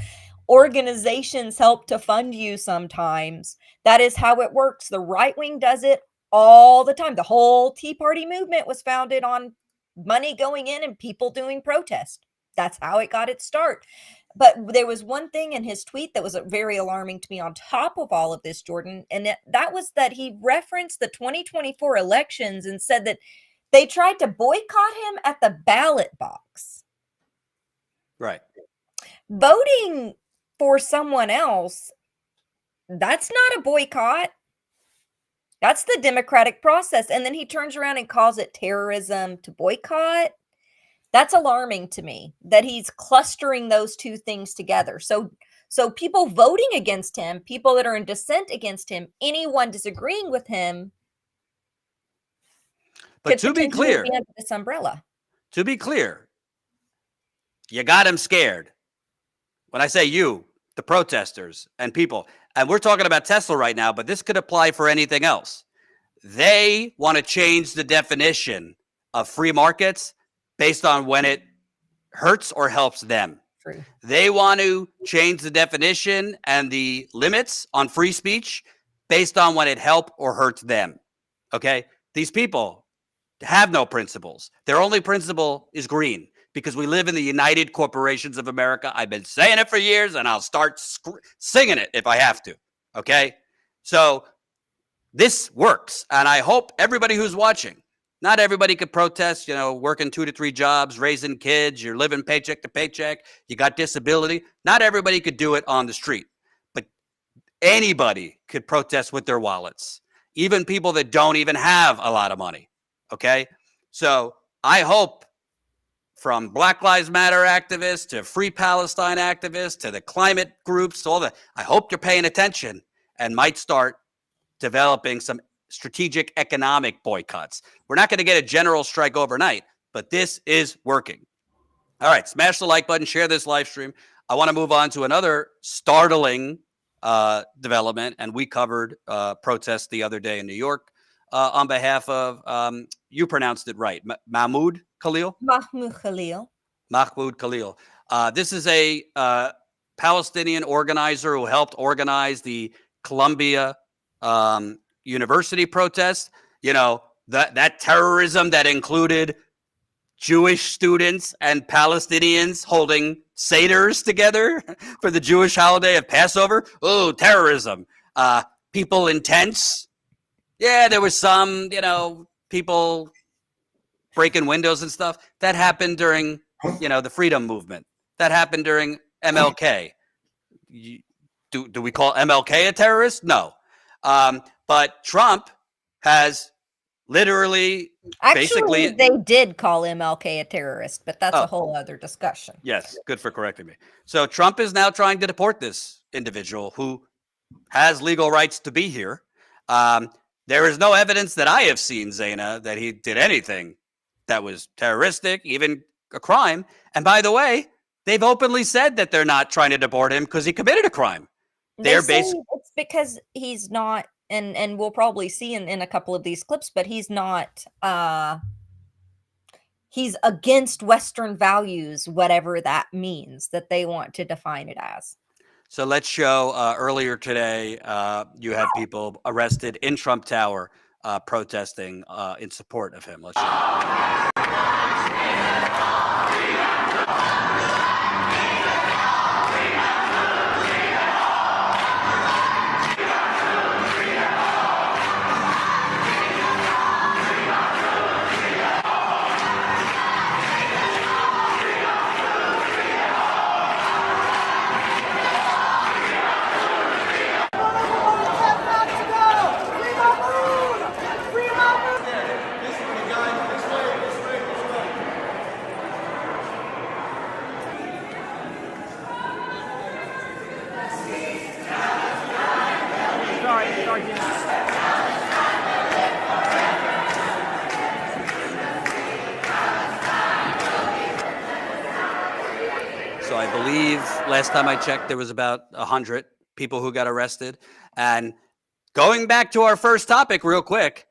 Speaker 2: Organizations help to fund you sometimes. That is how it works. The right wing does it all the time. The whole Tea Party movement was founded on money going in and people doing protest. That's how it got its start. But there was one thing in his tweet that was very alarming to me on top of all of this, Jordan, and that was that he referenced the 2024 elections and said that They tried to boycott him at the ballot box.
Speaker 1: Right.
Speaker 2: Voting for someone else, that's not a boycott. That's the democratic process. And then he turns around and calls it terrorism to boycott. That's alarming to me that he's clustering those two things together. So people voting against him, people that are in dissent against him, anyone disagreeing with him.
Speaker 1: But to be clear,
Speaker 2: be under this umbrella.
Speaker 1: To be clear, you got him scared. When I say you, the protesters and people, and we're talking about Tesla right now, but this could apply for anything else. They want to change the definition of free markets based on when it hurts or helps them.
Speaker 2: True.
Speaker 1: They want to change the definition and the limits on free speech based on when it helps or hurts them. Okay? These people have no principles. Their only principle is green, because we live in the United Corporations of America. I've been saying it for years, and I'll start singing it if I have to. Okay? So this works, and I hope everybody who's watching, not everybody could protest, working 2 to 3 jobs, raising kids, you're living paycheck to paycheck, you got disability. Not everybody could do it on the street, but anybody could protest with their wallets, even people that don't even have a lot of money. Okay? So I hope, from Black Lives Matter activists to Free Palestine activists to the climate groups, I hope you're paying attention and might start developing some strategic economic boycotts. We're not going to get a general strike overnight, but this is working. All right, smash the like button, share this live stream. I want to move on to another startling development, and we covered protests the other day in New York on behalf of, you pronounced it right, Mahmoud Khalil?
Speaker 2: Mahmoud Khalil.
Speaker 1: Mahmoud Khalil. This is a Palestinian organizer who helped organize the Columbia University protests. That terrorism that included Jewish students and Palestinians holding seders together for the Jewish holiday of Passover. Oh, terrorism. People in tents. Yeah, there was some, people breaking windows and stuff. That happened during, the freedom movement. That happened during MLK. Do we call MLK a terrorist? No. But Trump has literally,
Speaker 2: Actually, they did call MLK a terrorist, but that's a whole other discussion.
Speaker 1: Yes, good for correcting me. So Trump is now trying to deport this individual who has legal rights to be here. There is no evidence that I have seen, Zeynab, that he did anything that was terroristic, even a crime. And by the way, they've openly said that they're not trying to deport him because he committed a crime.
Speaker 2: They're basically, it's because he's not, and we'll probably see in a couple of these clips, but he's not, he's against Western values, whatever that means, that they want to define it as.
Speaker 1: So let's show earlier today, you had people arrested in Trump Tower protesting in support of him. Let's show. So I believe last time I checked, there was about 100 people who got arrested. And going back to our first topic real quick,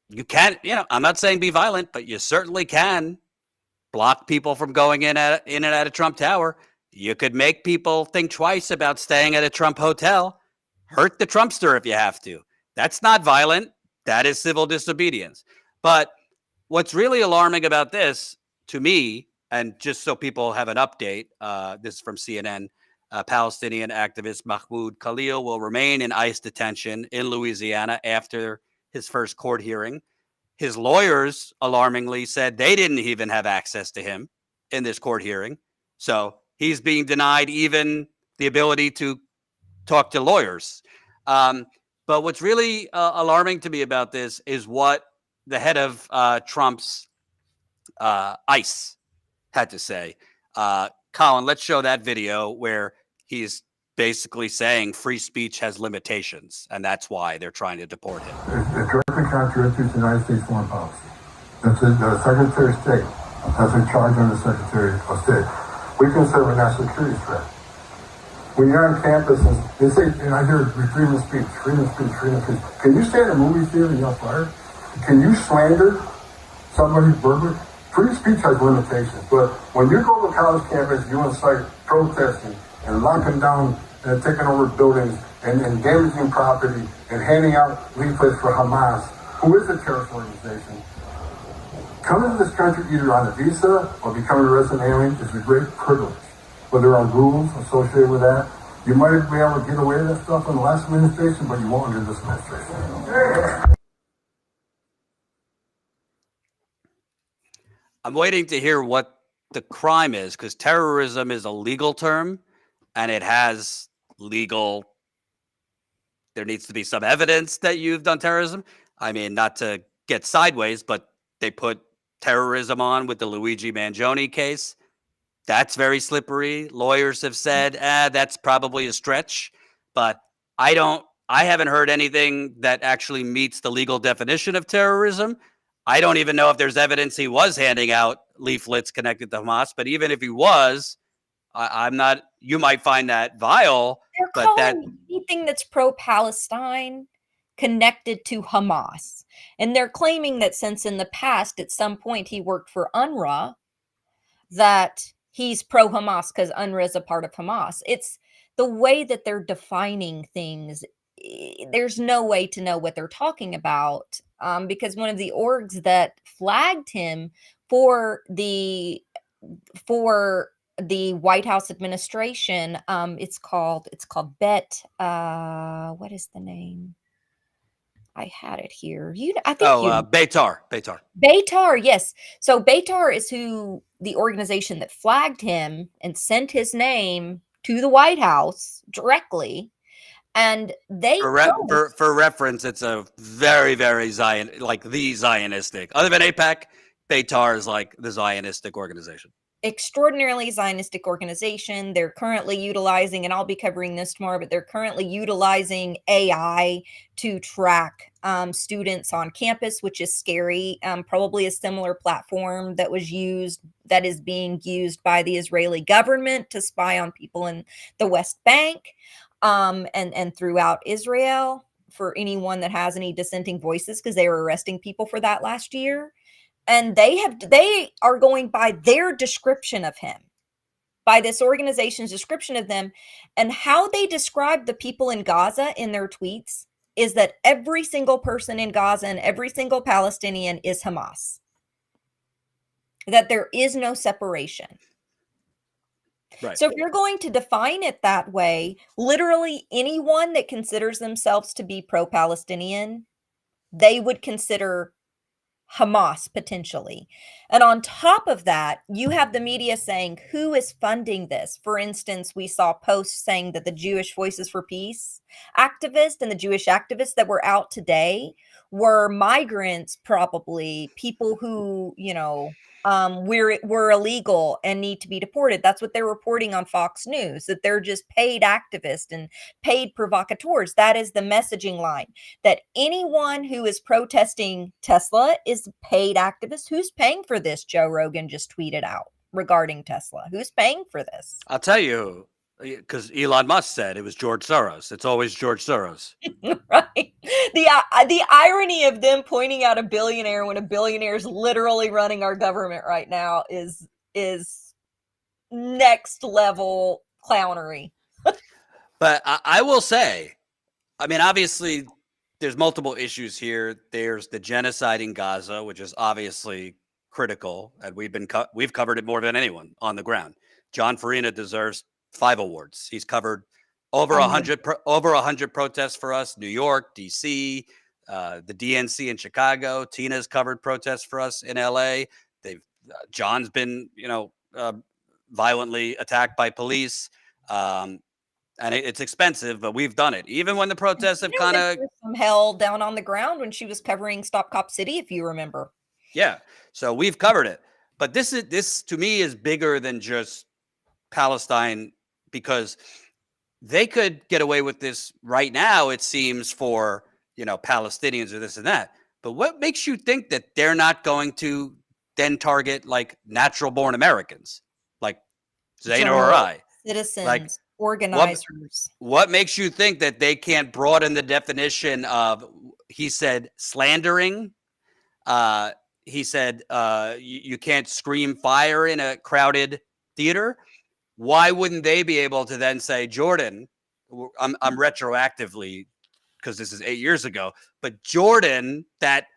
Speaker 1: you can't, I'm not saying be violent, but you certainly can block people from going in and out of Trump Tower. You could make people think twice about staying at a Trump hotel. Hurt the Trumpster if you have to. That's not violent. That is civil disobedience. But what's really alarming about this, to me, and just so people have an update, this is from CNN, Palestinian activist Mahmoud Khalil will remain in ICE detention in Louisiana after his first court hearing. His lawyers alarmingly said they didn't even have access to him in this court hearing. So he's being denied even the ability to talk to lawyers. But what's really alarming to me about this is what the head of Trump's ICE had to say. Colin, let's show that video where he's basically saying free speech has limitations, and that's why they're trying to deport him.
Speaker 7: It directly contradicts the United States foreign policy. That's the Secretary of State. That's in charge under the Secretary of State. We consider a national security threat. When you're on campus and they say, and I hear freedom of speech, freedom of speech, freedom of speech. Can you stay in a movie theater and yell fire? Can you slander somebody's burger? Free speech has limitations, but when you go to a college campus, you incite protesting and locking down and taking over buildings and damaging property and handing out leaflets for Hamas, who is a terrorist organization. Coming to this country either on a visa or becoming a resident alien is a great privilege. But there are rules associated with that. You might be able to get away with that stuff in the last administration, but you won't under this administration.
Speaker 1: I'm waiting to hear what the crime is, because terrorism is a legal term and it has legal, there needs to be some evidence that you've done terrorism. I mean, not to get sideways, but they put terrorism on with the Luigi Mangione case. That's very slippery. Lawyers have said, that's probably a stretch, but I haven't heard anything that actually meets the legal definition of terrorism. I don't even know if there's evidence he was handing out leaflets connected to Hamas, but even if he was, I'm not, you might find that vile.
Speaker 2: They're
Speaker 1: but
Speaker 2: calling anything that's pro-Palestine connected to Hamas. And they're claiming that since in the past, at some point, he worked for UNRWA, that he's pro-Hamas because UNRWA is a part of Hamas. It's the way that they're defining things. There's no way to know what they're talking about, because one of the orgs that flagged him for the White House administration, it's called Bet. What is the name? I had it here. I think
Speaker 1: Beitar.
Speaker 2: Beitar, yes. So Beitar is who the organization that flagged him and sent his name to the White House directly. And they
Speaker 1: for reference, it's a very, very the Zionistic. Other than AIPAC, Beitar is like the Zionistic organization.
Speaker 2: Extraordinarily Zionistic organization. They're currently utilizing, and I'll be covering this tomorrow, but they're currently utilizing AI to track students on campus, which is scary. Probably a similar platform that is being used by the Israeli government to spy on people in the West Bank, and throughout Israel for anyone that has any dissenting voices, because they were arresting people for that last year. And they are going by their description of him, by this organization's description of them, and how they describe the people in Gaza in their tweets is that every single person in Gaza and every single Palestinian is Hamas. That there is no separation.
Speaker 1: Right.
Speaker 2: So if you're going to define it that way, literally anyone that considers themselves to be pro-Palestinian, they would consider Hamas potentially. And on top of that, you have the media saying who is funding this. For instance, we saw posts saying that the Jewish Voices for Peace activists and the Jewish activists that were out today were migrants, probably people who, were illegal and need to be deported. That's what they're reporting on Fox News, that they're just paid activists and paid provocateurs. That is the messaging line, that anyone who is protesting Tesla is paid activist. Who's paying for this? Joe Rogan just tweeted out regarding Tesla. Who's paying for this?
Speaker 1: I'll tell you, because Elon Musk said it was George Soros. It's always George Soros.
Speaker 2: Right. The irony of them pointing out a billionaire when a billionaire is literally running our government right now is next level clownery.
Speaker 1: But I will say, I mean, obviously, there's multiple issues here. There's the genocide in Gaza, which is obviously critical, and we've covered it more than anyone on the ground. John Farina deserves 5 awards. He's covered over 100 protests for us: New York, DC, the DNC in Chicago. Tina's covered protests for us in LA. John's been, violently attacked by police. And it's expensive, but we've done it. Even when the protests have kind of
Speaker 2: some hell down on the ground when she was covering Stop Cop City, if you remember.
Speaker 1: Yeah. So we've covered it. But this to me is bigger than just Palestine, because they could get away with this right now, it seems, for, Palestinians or this and that. But what makes you think that they're not going to then target like natural born Americans, like Zeynab or I?
Speaker 2: Citizens,
Speaker 1: like,
Speaker 2: organizers.
Speaker 1: What makes you think that they can't broaden the definition of, he said, slandering? He said, you can't scream fire in a crowded theater. Why wouldn't they be able to then say, Jordan, I'm retroactively, because this is 8 years ago, but Jordan, that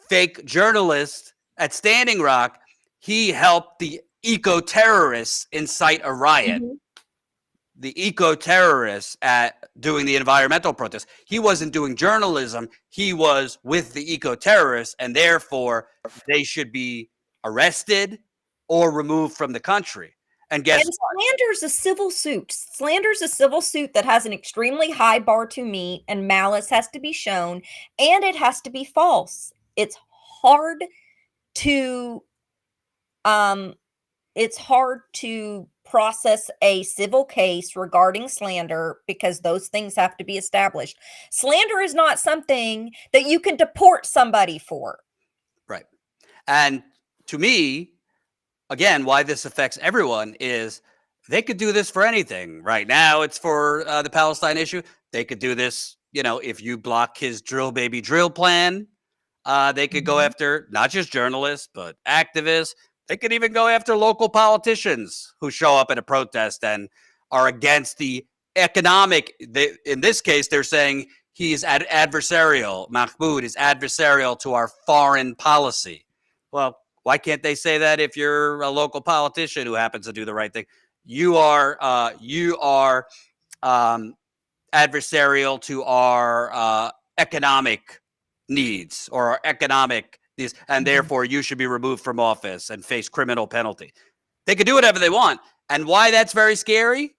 Speaker 1: fake journalist at Standing Rock, he helped the eco-terrorists incite a riot.
Speaker 2: Mm-hmm.
Speaker 1: The eco-terrorists at doing the environmental protests. He wasn't doing journalism. He was with the eco-terrorists, and therefore they should be arrested or removed from the country. And guess what?
Speaker 2: Slander's a civil suit. Slander's a civil suit that has an extremely high bar to meet, and malice has to be shown, and it has to be false. It's hard to process a civil case regarding slander because those things have to be established. Slander is not something that you can deport somebody for.
Speaker 1: Right. And to me, again, why this affects everyone is they could do this for anything. Right now, it's for the Palestine issue. They could do this, if you block his drill baby drill plan, they could go after not just journalists, but activists. They could even go after local politicians who show up at a protest and are against the economic. In this case, they're saying he's adversarial. Mahmoud is adversarial to our foreign policy. Well, why can't they say that if you're a local politician who happens to do the right thing? You are adversarial to our economic needs or our economic needs, and therefore you should be removed from office and face criminal penalty. They could do whatever they want. And why that's very scary?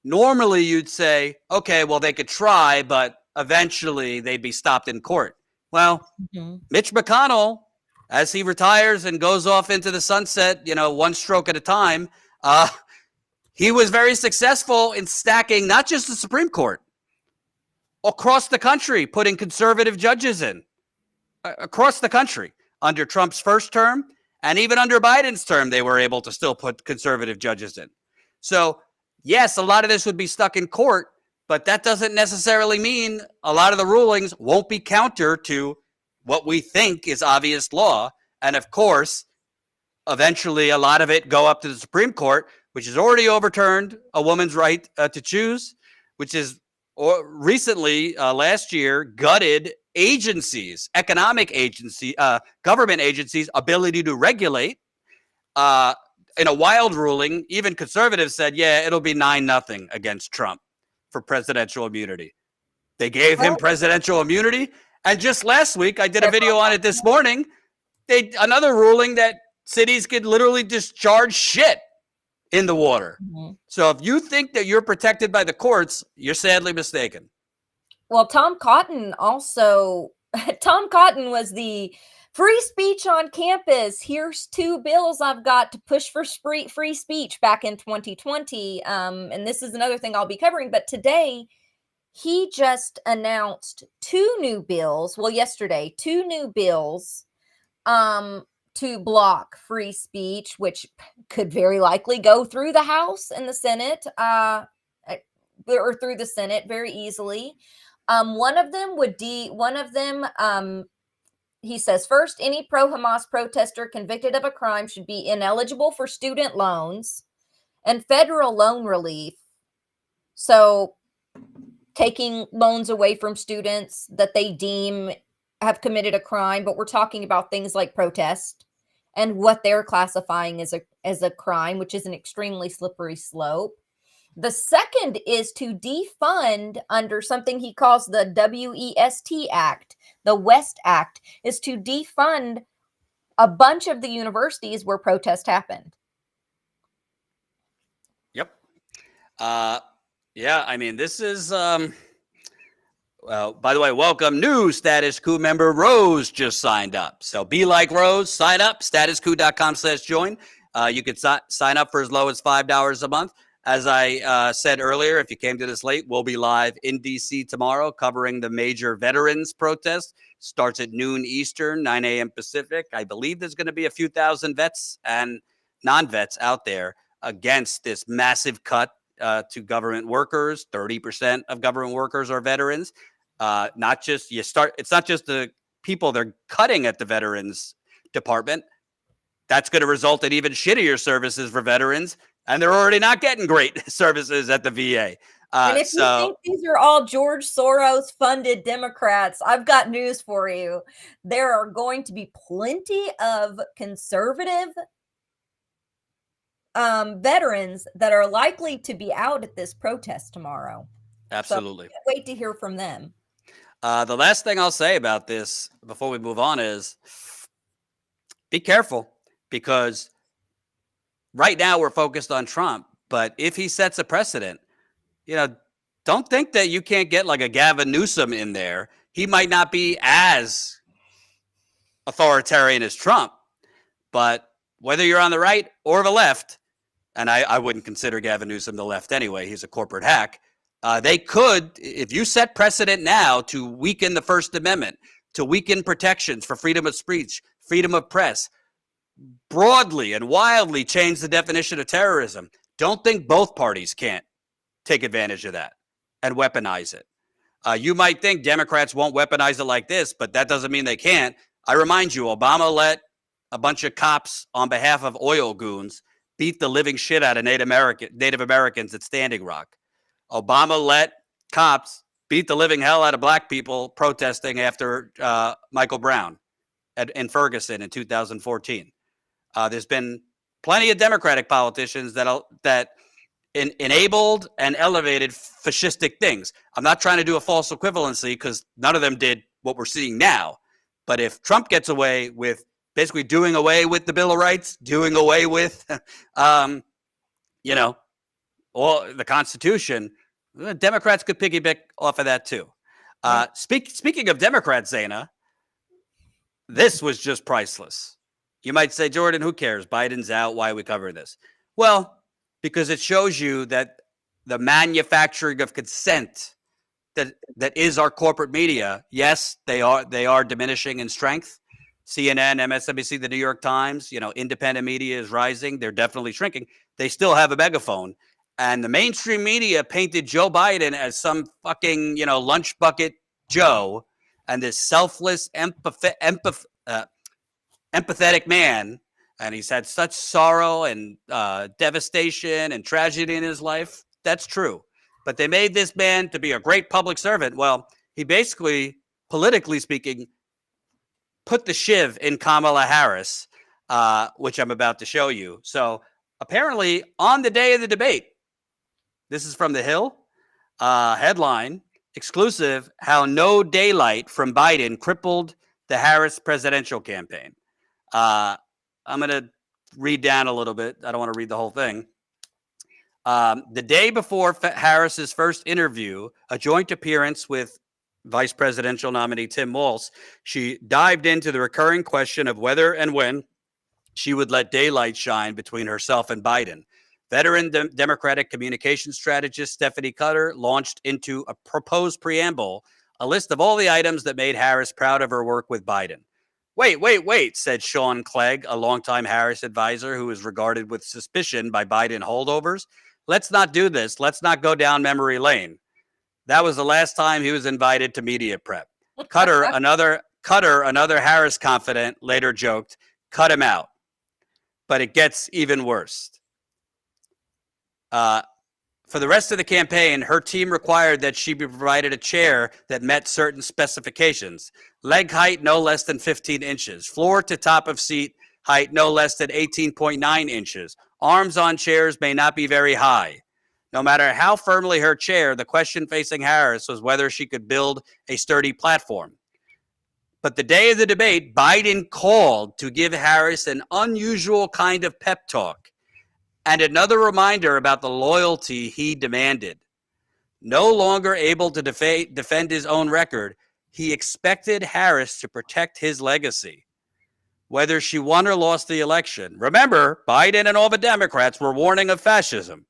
Speaker 1: Normally you'd say, okay, well, they could try, but eventually they'd be stopped in court. Well, Mitch McConnell, as he retires and goes off into the sunset, one stroke at a time, he was very successful in stacking not just the Supreme Court, across the country, putting conservative judges in, across the country. Under Trump's first term and even under Biden's term, they were able to still put conservative judges in. So, yes, a lot of this would be stuck in court, but that doesn't necessarily mean a lot of the rulings won't be counter to what we think is obvious law. And of course, eventually a lot of it go up to the Supreme Court, which has already overturned a woman's right to choose, which is recently, last year, gutted agencies, economic agency, government agencies' ability to regulate. In a wild ruling, even conservatives said, yeah, it'll be 9-0 against Trump for presidential immunity. They gave him presidential immunity. And just last week, I did a video on it this morning. Another ruling that cities could literally discharge shit in the water. So if you think that you're protected by the courts, you're sadly mistaken.
Speaker 2: Well, Tom Cotton was the free speech on campus. Here's 2 bills I've got to push for free speech back in 2020. And this is another thing I'll be covering. But today, he just announced 2 new bills. Well, yesterday, 2 new bills to block free speech, which could very likely go through the House and the Senate, or through the Senate very easily. One of them, he says, first, any pro-Hamas protester convicted of a crime should be ineligible for student loans and federal loan relief. So taking loans away from students that they deem have committed a crime, but we're talking about things like protest and what they're classifying as a crime, which is an extremely slippery slope. The second is to defund under something he calls the WEST Act, the West Act, is to defund a bunch of the universities where protests happened.
Speaker 1: Yep. Yeah, I mean, this is, well, by the way, welcome. New Status Coup member Rose just signed up. So be like Rose, sign up, statuscoup.com/join. You could sign up for as low as $5 a month. As I said earlier, if you came to this late, we'll be live in D.C. tomorrow covering the major veterans protest. Starts at noon Eastern, 9 a.m. Pacific. I believe there's going to be a few thousand vets and non-vets out there against this massive cut to government workers. 30% of government workers are veterans. It's not just the people they're cutting at the Veterans Department. That's going to result in even shittier services for veterans. And they're already not getting great services at the VA.
Speaker 2: And if you think these are all George Soros funded Democrats, I've got news for you. There are going to be plenty of conservative veterans that are likely to be out at this protest tomorrow.
Speaker 1: Absolutely.
Speaker 2: So wait to hear from them.
Speaker 1: The last thing I'll say about this before we move on is be careful, because right now we're focused on Trump, but if he sets a precedent, don't think that you can't get like a Gavin Newsom in there. He might not be as authoritarian as Trump, but whether you're on the right or the left, and I wouldn't consider Gavin Newsom the left anyway, he's a corporate hack. They could, if you set precedent now to weaken the First Amendment, to weaken protections for freedom of speech, freedom of press, broadly and wildly change the definition of terrorism. Don't think both parties can't take advantage of that and weaponize it. You might think Democrats won't weaponize it like this, but that doesn't mean they can't. I remind you, Obama let a bunch of cops on behalf of oil goons beat the living shit out of Native Americans at Standing Rock. Obama let cops beat the living hell out of black people protesting after Michael Brown in Ferguson in 2014. There's been plenty of Democratic politicians that enabled and elevated fascistic things. I'm not trying to do a false equivalency because none of them did what we're seeing now. But if Trump gets away with basically doing away with the Bill of Rights, doing away with, all the Constitution, the Democrats could piggyback off of that too. Speaking of Democrats, Zaina, this was just priceless. You might say, Jordan, who cares? Biden's out. Why are we covering this? Well, because it shows you that the manufacturing of consent that is our corporate media, yes, they are diminishing in strength. CNN, MSNBC, the New York Times, independent media is rising. They're definitely shrinking. They still have a megaphone. And the mainstream media painted Joe Biden as some fucking, lunch bucket Joe and this selfless, empathetic man, and he's had such sorrow and devastation and tragedy in his life. That's true. But they made this man to be a great public servant. Well, he basically, politically speaking, put the shiv in Kamala Harris, which I'm about to show you. So apparently on the day of the debate, this is from The Hill, headline, exclusive, how no daylight from Biden crippled the Harris presidential campaign. I'm going to read down a little bit. I don't want to read the whole thing. The day before Harris's first interview, a joint appearance with Vice Presidential nominee Tim Walz, she dived into the recurring question of whether and when she would let daylight shine between herself and Biden. Veteran Democratic communication strategist Stephanie Cutter launched into a proposed preamble, a list of all the items that made Harris proud of her work with Biden. Wait, said Sean Clegg, a longtime Harris advisor who is regarded with suspicion by Biden holdovers. Let's not do this. Let's not go down memory lane. That was the last time he was invited to media prep. Cutter, another Harris confidant, later joked, cut him out. But it gets even worse. For the rest of the campaign, her team required that she be provided a chair that met certain specifications. Leg height no less than 15 inches. Floor to top of seat height no less than 18.9 inches. Arms on chairs may not be very high. No matter how firmly her chair, the question facing Harris was whether she could build a sturdy platform. But the day of the debate, Biden called to give Harris an unusual kind of pep talk and another reminder about the loyalty he demanded. No longer able to defend his own record, he expected Harris to protect his legacy. Whether she won or lost the election. Remember, Biden and all the Democrats were warning of fascism.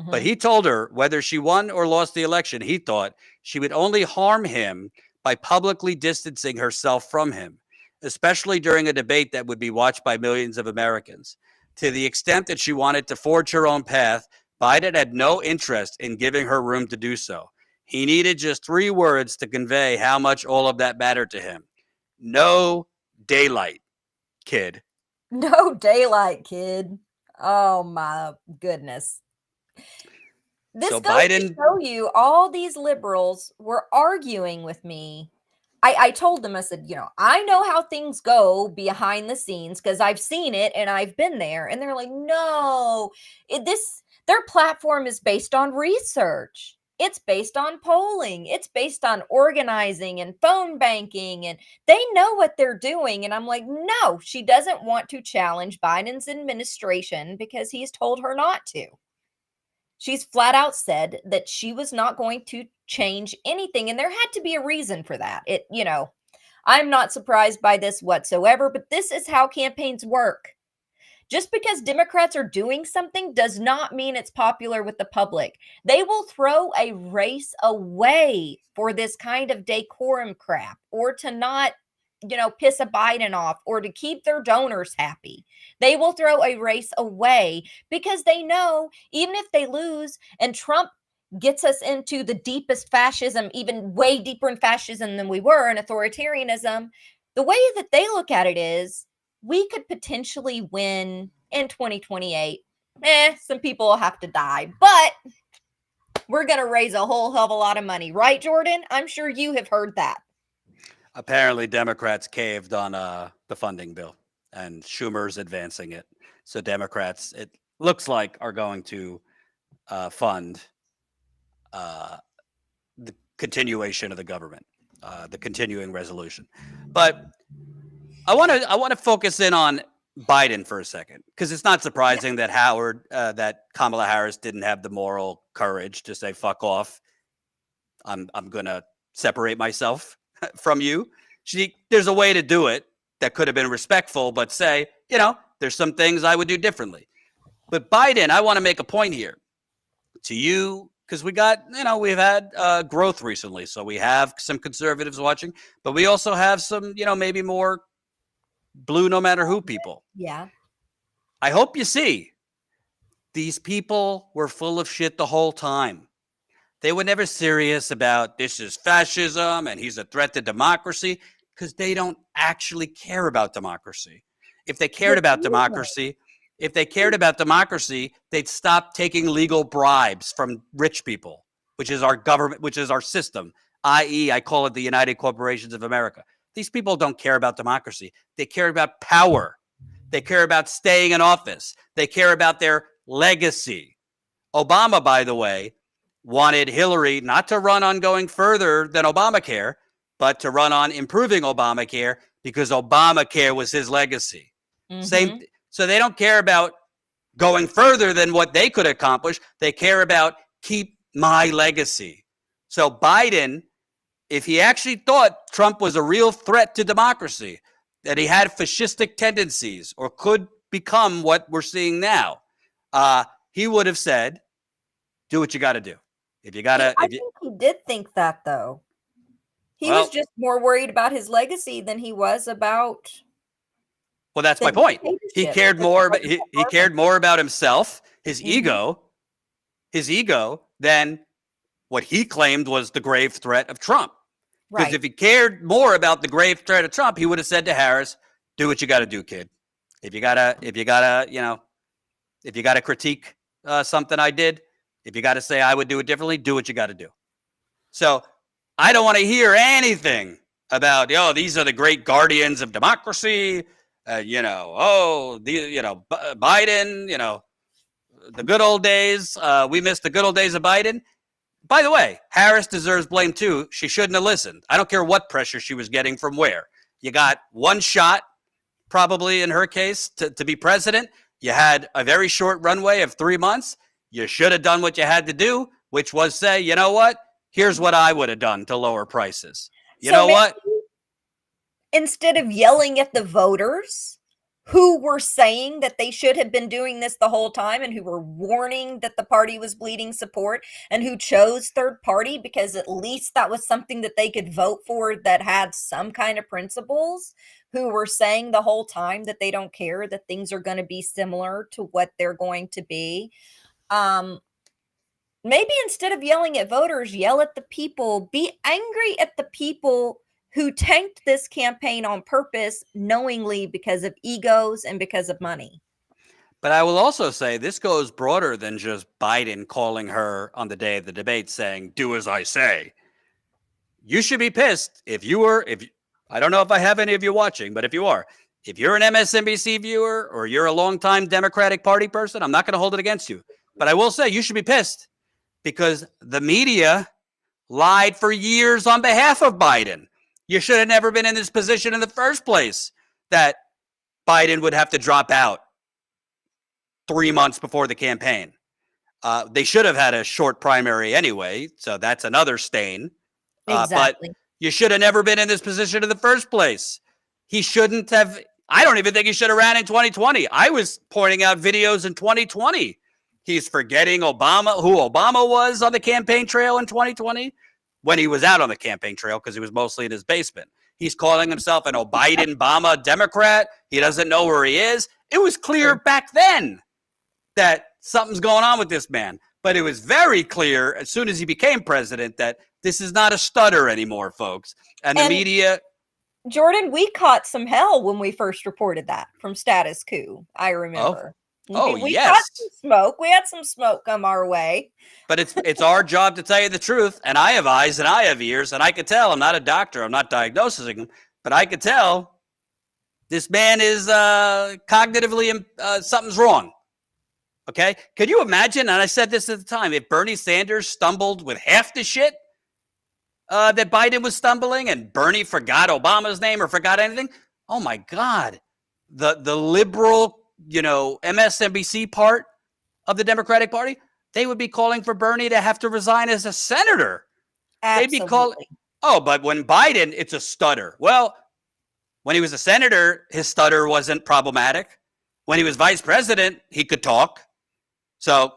Speaker 1: But he told her whether she won or lost the election, he thought she would only harm him by publicly distancing herself from him, especially during a debate that would be watched by millions of Americans. To the extent that she wanted to forge her own path, Biden had no interest in giving her room to do so. He needed just 3 words to convey how much all of that mattered to him. No daylight, kid.
Speaker 2: No daylight, kid. Oh my goodness. This
Speaker 1: So
Speaker 2: goes
Speaker 1: Biden-
Speaker 2: to show you all these liberals were arguing with me. I told them, I said, I know how things go behind the scenes because I've seen it and I've been there. And they're like, no, their platform is based on research. It's based on polling. It's based on organizing and phone banking. And they know what they're doing. And I'm like, no, she doesn't want to challenge Biden's administration because he's told her not to. She's flat out said that she was not going to change anything. And there had to be a reason for that. I'm not surprised by this whatsoever, but this is how campaigns work. Just because Democrats are doing something does not mean it's popular with the public. They will throw a race away for this kind of decorum crap or to not piss a Biden off or to keep their donors happy. They will throw a race away because they know even if they lose and Trump gets us into the deepest fascism, even way deeper in fascism than we were in authoritarianism, the way that they look at it is we could potentially win in 2028. Some people will have to die, but we're going to raise a whole hell of a lot of money. Right, Jordan? I'm sure you have heard that.
Speaker 1: Apparently, Democrats caved on the funding bill, and Schumer's advancing it. So Democrats, it looks like, are going to fund the continuation of the government, the continuing resolution. But I want to focus in on Biden for a second, because it's not surprising that Kamala Harris didn't have the moral courage to say "fuck off." I'm going to separate myself from you. There's a way to do it that could have been respectful, but say, there's some things I would do differently. But Biden, I want to make a point here to you, because we've had growth recently. So we have some conservatives watching, but we also have some, maybe more blue no matter who people.
Speaker 2: Yeah.
Speaker 1: I hope you see these people were full of shit the whole time. They were never serious about this is fascism and he's a threat to democracy, because they don't actually care about democracy. If they cared about democracy, they'd stop taking legal bribes from rich people, which is our government, which is our system, i.e., I call it the United Corporations of America. These people don't care about democracy. They care about power. They care about staying in office. They care about their legacy. Obama, by the way, wanted Hillary not to run on going further than Obamacare, but to run on improving Obamacare, because Obamacare was his legacy. So they don't care about going further than what they could accomplish. They care about keep my legacy. So Biden, if he actually thought Trump was a real threat to democracy, that he had fascistic tendencies or could become what we're seeing now, he would have said, do what you got to do. If you got to.
Speaker 2: I think he did think that, though. He was just more worried about his legacy than he was about.
Speaker 1: Well, that's my point. He cared more. He cared more about himself, his ego, than what he claimed was the grave threat of Trump. Because if he cared more about the grave threat of Trump, he would have said to Harris, "Do what you got to do, kid. If you gotta critique something I did, if you got to say I would do it differently, do what you got to do." So I don't want to hear anything about, these are the great guardians of democracy. Biden, the good old days. We missed the good old days of Biden. By the way, Harris deserves blame too. She shouldn't have listened. I don't care what pressure she was getting from where. You got one shot, probably in her case, to be president. You had a very short runway of 3 months. You should have done what you had to do, which was say, you know what? Here's what I would have done to lower prices. You know what?
Speaker 2: Instead of yelling at the voters who were saying that they should have been doing this the whole time and who were warning that the party was bleeding support and who chose third party because at least that was something that they could vote for that had some kind of principles, who were saying the whole time that they don't care, that things are going to be similar to what they're going to be. Maybe instead of yelling at voters, yell at the people, be angry at the people who tanked this campaign on purpose, knowingly, because of egos and because of money.
Speaker 1: But I will also say this goes broader than just Biden calling her on the day of the debate saying, do as I say. You should be pissed if I don't know if I have any of you watching, but if you are, if you're an MSNBC viewer or you're a longtime Democratic Party person, I'm not going to hold it against you. But I will say you should be pissed because the media lied for years on behalf of Biden. You should have never been in this position in the first place that Biden would have to drop out 3 months before the campaign. They should have had a short primary anyway, so that's another stain.
Speaker 2: Exactly.
Speaker 1: But you should have never been in this position in the first place. He shouldn't have. I don't even think he should have ran in 2020. I was pointing out videos in 2020. He's forgetting who Obama was on the campaign trail in 2020 when he was out on the campaign trail because he was mostly in his basement. He's calling himself an Biden-Obama Democrat. He doesn't know where he is. It was clear back then that something's going on with this man. But it was very clear as soon as he became president that this is not a stutter anymore, folks. And the media...
Speaker 2: Jordan, we caught some hell when we first reported that from Status Coup. I remember. We
Speaker 1: yes.
Speaker 2: got some smoke. We had some smoke come our way.
Speaker 1: But it's our job to tell you the truth. And I have eyes and I have ears. And I could tell. I'm not a doctor. I'm not diagnosing him. But I could tell this man is cognitively, something's wrong. Okay? Could you imagine, and I said this at the time, if Bernie Sanders stumbled with half the shit that Biden was stumbling and Bernie forgot Obama's name or forgot anything? Oh, my God. The liberal, MSNBC part of the Democratic Party, they would be calling for Bernie to have to resign as a senator.
Speaker 2: Absolutely.
Speaker 1: They'd be calling, but when Biden, it's a stutter. Well, when he was a senator, his stutter wasn't problematic. When he was vice president, he could talk. So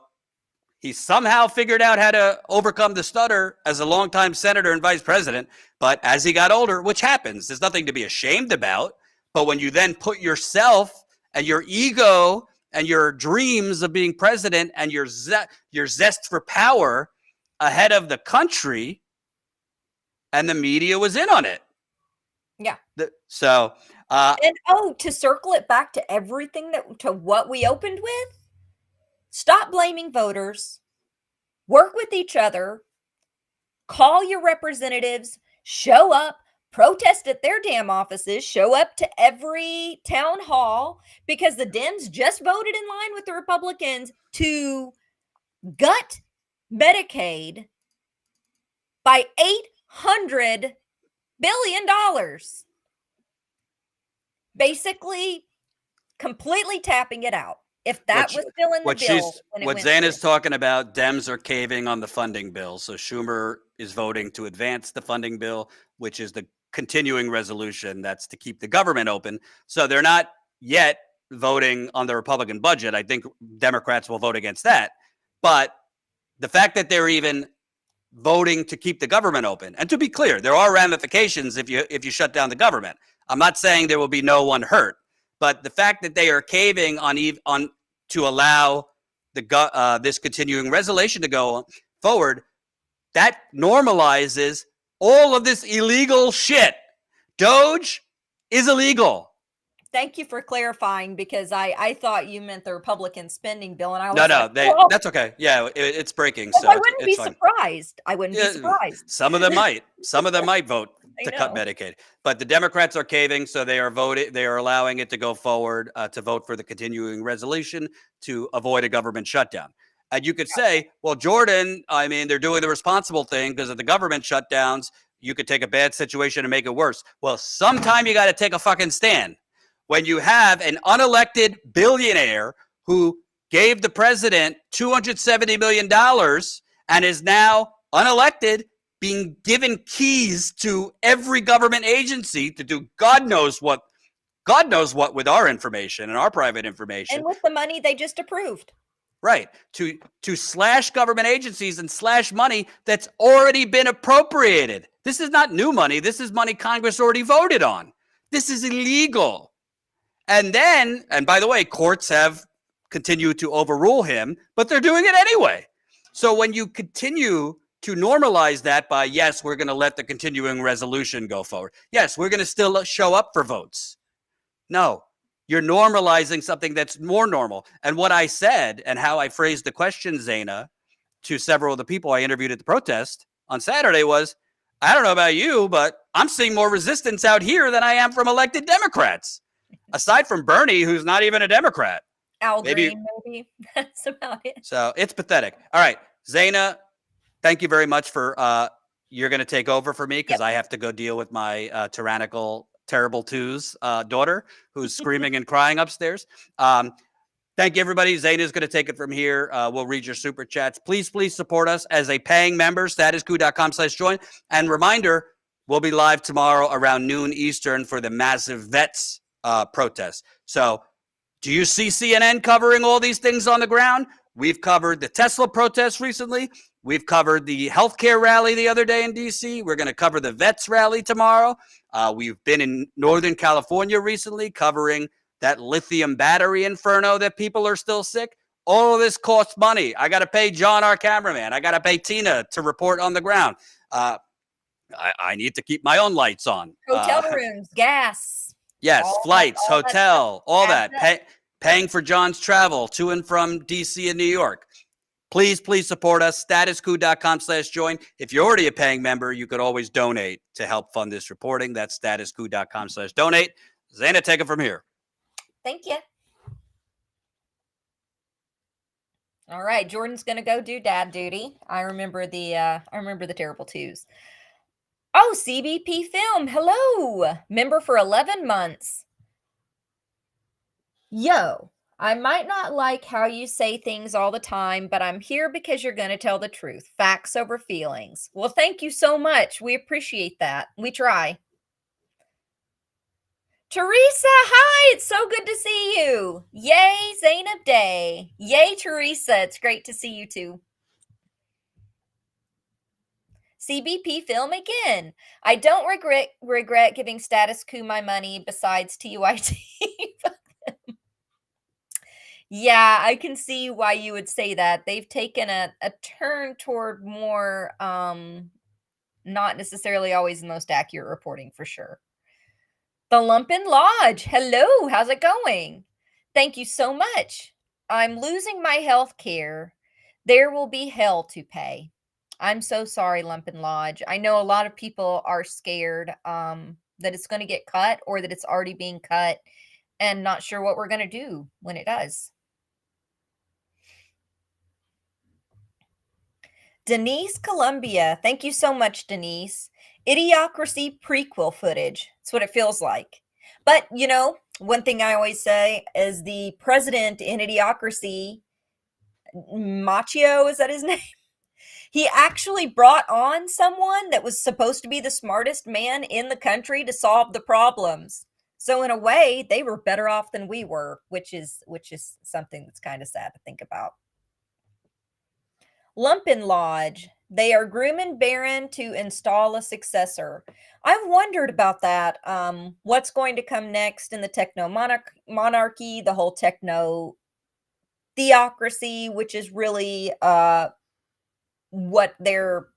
Speaker 1: he somehow figured out how to overcome the stutter as a longtime senator and vice president. But as he got older, which happens, there's nothing to be ashamed about. But when you then put yourself and your ego and your dreams of being president and your zest for power ahead of the country, and the media was in on it.
Speaker 2: Yeah.
Speaker 1: To
Speaker 2: circle it back to everything to what we opened with, stop blaming voters, work with each other, call your representatives, show up, protest at their damn offices, show up to every town hall, because the Dems just voted in line with the Republicans to gut Medicaid by $800 billion. Basically, completely tapping it out. If that was still in the bill.
Speaker 1: What Zaynab's talking about, Dems are caving on the funding bill. So Schumer is voting to advance the funding bill, which is the continuing resolution that's to keep the government open. So they're not yet voting on the Republican budget. I think Democrats will vote against that. But the fact that they're even voting to keep the government open, and to be clear, there are ramifications if you shut down the government. I'm not saying there will be no one hurt, but the fact that they are caving on to allow this continuing resolution to go forward, that normalizes all of this illegal shit. Doge is illegal.
Speaker 2: Thank you for clarifying, because I thought you meant the Republican spending bill, and I was
Speaker 1: that's okay. Yeah, it's breaking. So
Speaker 2: I wouldn't be surprised. I wouldn't be surprised.
Speaker 1: Some of them might. Some of them might vote to cut Medicaid. But the Democrats are caving, so they are voting. They are allowing it to go forward to vote for the continuing resolution to avoid a government shutdown. And you could say, well, Jordan, I mean, they're doing the responsible thing because of the government shutdowns. You could take a bad situation and make it worse. Well, sometime you got to take a fucking stand. When you have an unelected billionaire who gave the president $270 million and is now unelected, being given keys to every government agency to do God knows what with our information and our private information.
Speaker 2: And with the money they just approved.
Speaker 1: Right. To slash government agencies and slash money that's already been appropriated. This is not new money. This is money Congress already voted on. This is illegal. And then, and by the way, courts have continued to overrule him, but they're doing it anyway. So when you continue to normalize that by, yes, we're going to let the continuing resolution go forward. Yes, we're going to still show up for votes. No, you're normalizing something that's more normal. And what I said and how I phrased the question, Zeynab, to several of the people I interviewed at the protest on Saturday was, I don't know about you, but I'm seeing more resistance out here than I am from elected Democrats. Aside from Bernie, who's not even a Democrat.
Speaker 2: Al Green, maybe. That's about it.
Speaker 1: So it's pathetic. All right, Zeynab, thank you very much for, you're going to take over for me because I have to go deal with my tyrannical, terrible twos daughter who's screaming and crying upstairs. Thank you, everybody. Zeynab is going to take it from here. We'll read your super chats. Please support us as a paying member, statuscoup.com/join. And reminder, we'll be live tomorrow around noon Eastern for the massive vets protest. So do you see CNN covering all these things on the ground? We've covered the Tesla protests recently. We've covered the healthcare rally the other day in D.C. We're going to cover the vets rally tomorrow. We've been in Northern California recently covering that lithium battery inferno that people are still sick. All of this costs money. I got to pay John, our cameraman. I got to pay Tina to report on the ground. I need to keep my own lights on.
Speaker 2: Hotel rooms, gas.
Speaker 1: Yes, flights, hotel, all that. Paying for John's travel to and from D.C. and New York. Please support us, statuscoup.com/join. If you're already a paying member, you could always donate to help fund this reporting. That's statuscoup.com/donate. Zeynab, take it from here.
Speaker 2: Thank you. All right, Jordan's going to go do dad duty. I remember the terrible twos. Oh, CBP Film. Hello. Member for 11 months. Yo, I might not like how you say things all the time, but I'm here because you're going to tell the truth. Facts over feelings. Well, thank you so much. We appreciate that. We try. Teresa, hi. It's so good to see you. Yay, Zeynab Day. Yay, Teresa. It's great to see you too. CBP Film again. I don't regret giving Status Coup my money besides TUIT. Yeah, I can see why you would say that. They've taken a turn toward more not necessarily always the most accurate reporting for sure. The Lumpen Lodge. Hello, how's it going? Thank you so much. I'm losing my health care. There will be hell to pay. I'm so sorry, Lumpen Lodge. I know a lot of people are scared that it's going to get cut or that it's already being cut and not sure what we're going to do when it does. Denise Columbia. Thank you so much, Denise. Idiocracy prequel footage. That's what it feels like. But, you know, one thing I always say is the president in Idiocracy, Machio, is that his name? He actually brought on someone that was supposed to be the smartest man in the country to solve the problems. So in a way, they were better off than we were, which is something that's kind of sad to think about. Lumpen Lodge. They are grooming Barron to install a successor. I've wondered about that. What's going to come next in the techno monarchy, the whole techno theocracy, which is really what they're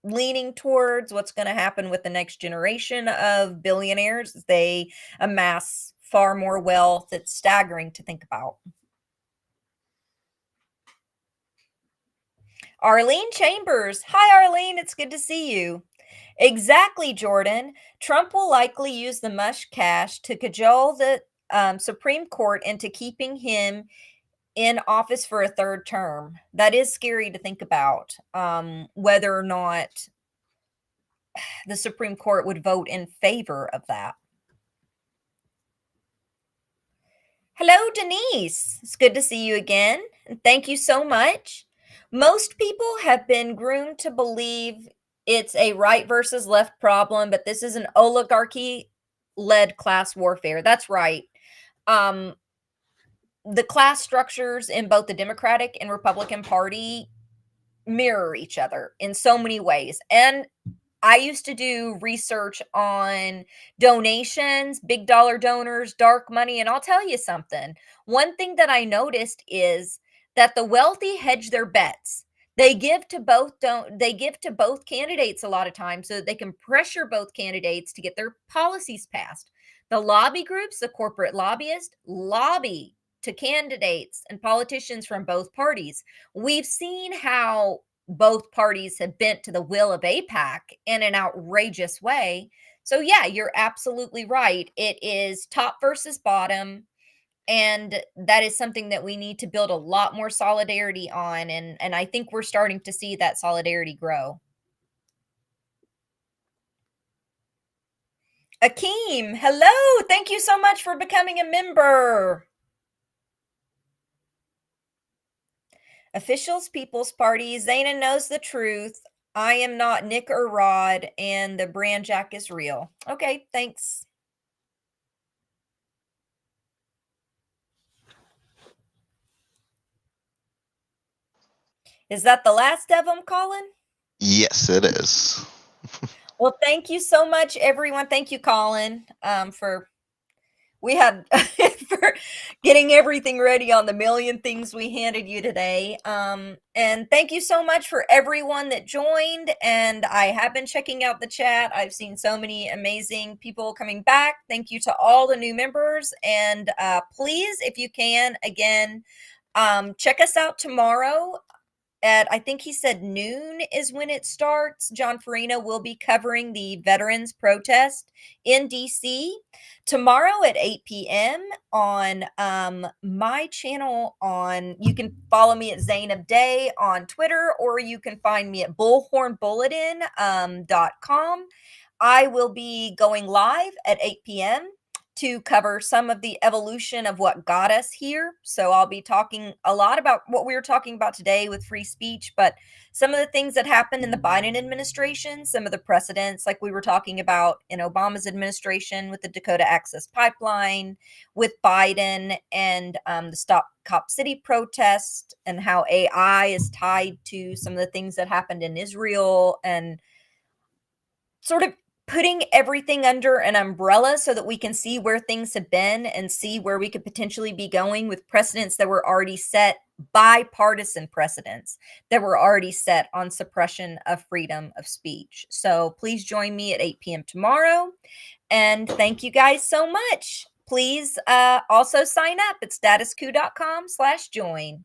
Speaker 2: leaning towards, what's going to happen with the next generation of billionaires as they amass far more wealth. It's staggering to think about. Arlene Chambers. Hi, Arlene. It's good to see you. Exactly, Jordan. Trump will likely use the Musk cash to cajole the Supreme Court into keeping him in office for a third term. That is scary to think about, whether or not the Supreme Court would vote in favor of that. Hello, Denise. It's good to see you again. And thank you so much. Most people have been groomed to believe it's a right versus left problem, but this is an oligarchy-led class warfare. That's right. The class structures in both the Democratic and Republican Party mirror each other in so many ways. And I used to do research on donations, big dollar donors, dark money, and I'll tell you something. One thing that I noticed is that the wealthy hedge their bets. They give to both candidates a lot of times so that they can pressure both candidates to get their policies passed. The lobby groups, the corporate lobbyists, lobby to candidates and politicians from both parties. We've seen how both parties have bent to the will of AIPAC in an outrageous way. So yeah, you're absolutely right. It is top versus bottom. And that is something that we need to build a lot more solidarity on. And I think we're starting to see that solidarity grow. Akeem, hello. Thank you so much for becoming a member. Officials, People's Party, Zaina knows the truth. I am not Nick or Rod, and the brand jack is real. Okay, thanks. Is that the last of them, Colin?
Speaker 3: Yes, it is.
Speaker 2: Well, thank you so much, everyone. Thank you, Colin, for getting everything ready on the million things we handed you today. And thank you so much for everyone that joined. And I have been checking out the chat. I've seen so many amazing people coming back. Thank you to all the new members. And please, if you can, again, check us out tomorrow. I think he said noon is when it starts. John Farina will be covering the veterans protest in DC tomorrow at 8 p.m. on my channel. You can follow me at Zeynab Day on Twitter, or you can find me at bullhornbulletin.com. I will be going live at 8 p.m. to cover some of the evolution of what got us here. So I'll be talking a lot about what we were talking about today with free speech, but some of the things that happened in the Biden administration, some of the precedents, like we were talking about in Obama's administration with the Dakota Access Pipeline, with Biden and the Stop Cop City protest, and how AI is tied to some of the things that happened in Israel, and sort of putting everything under an umbrella so that we can see where things have been and see where we could potentially be going with precedents that were already set, bipartisan precedents that were already set on suppression of freedom of speech. So please join me at 8 p.m. tomorrow. And thank you guys so much. Please also sign up at statuscoup.com/join.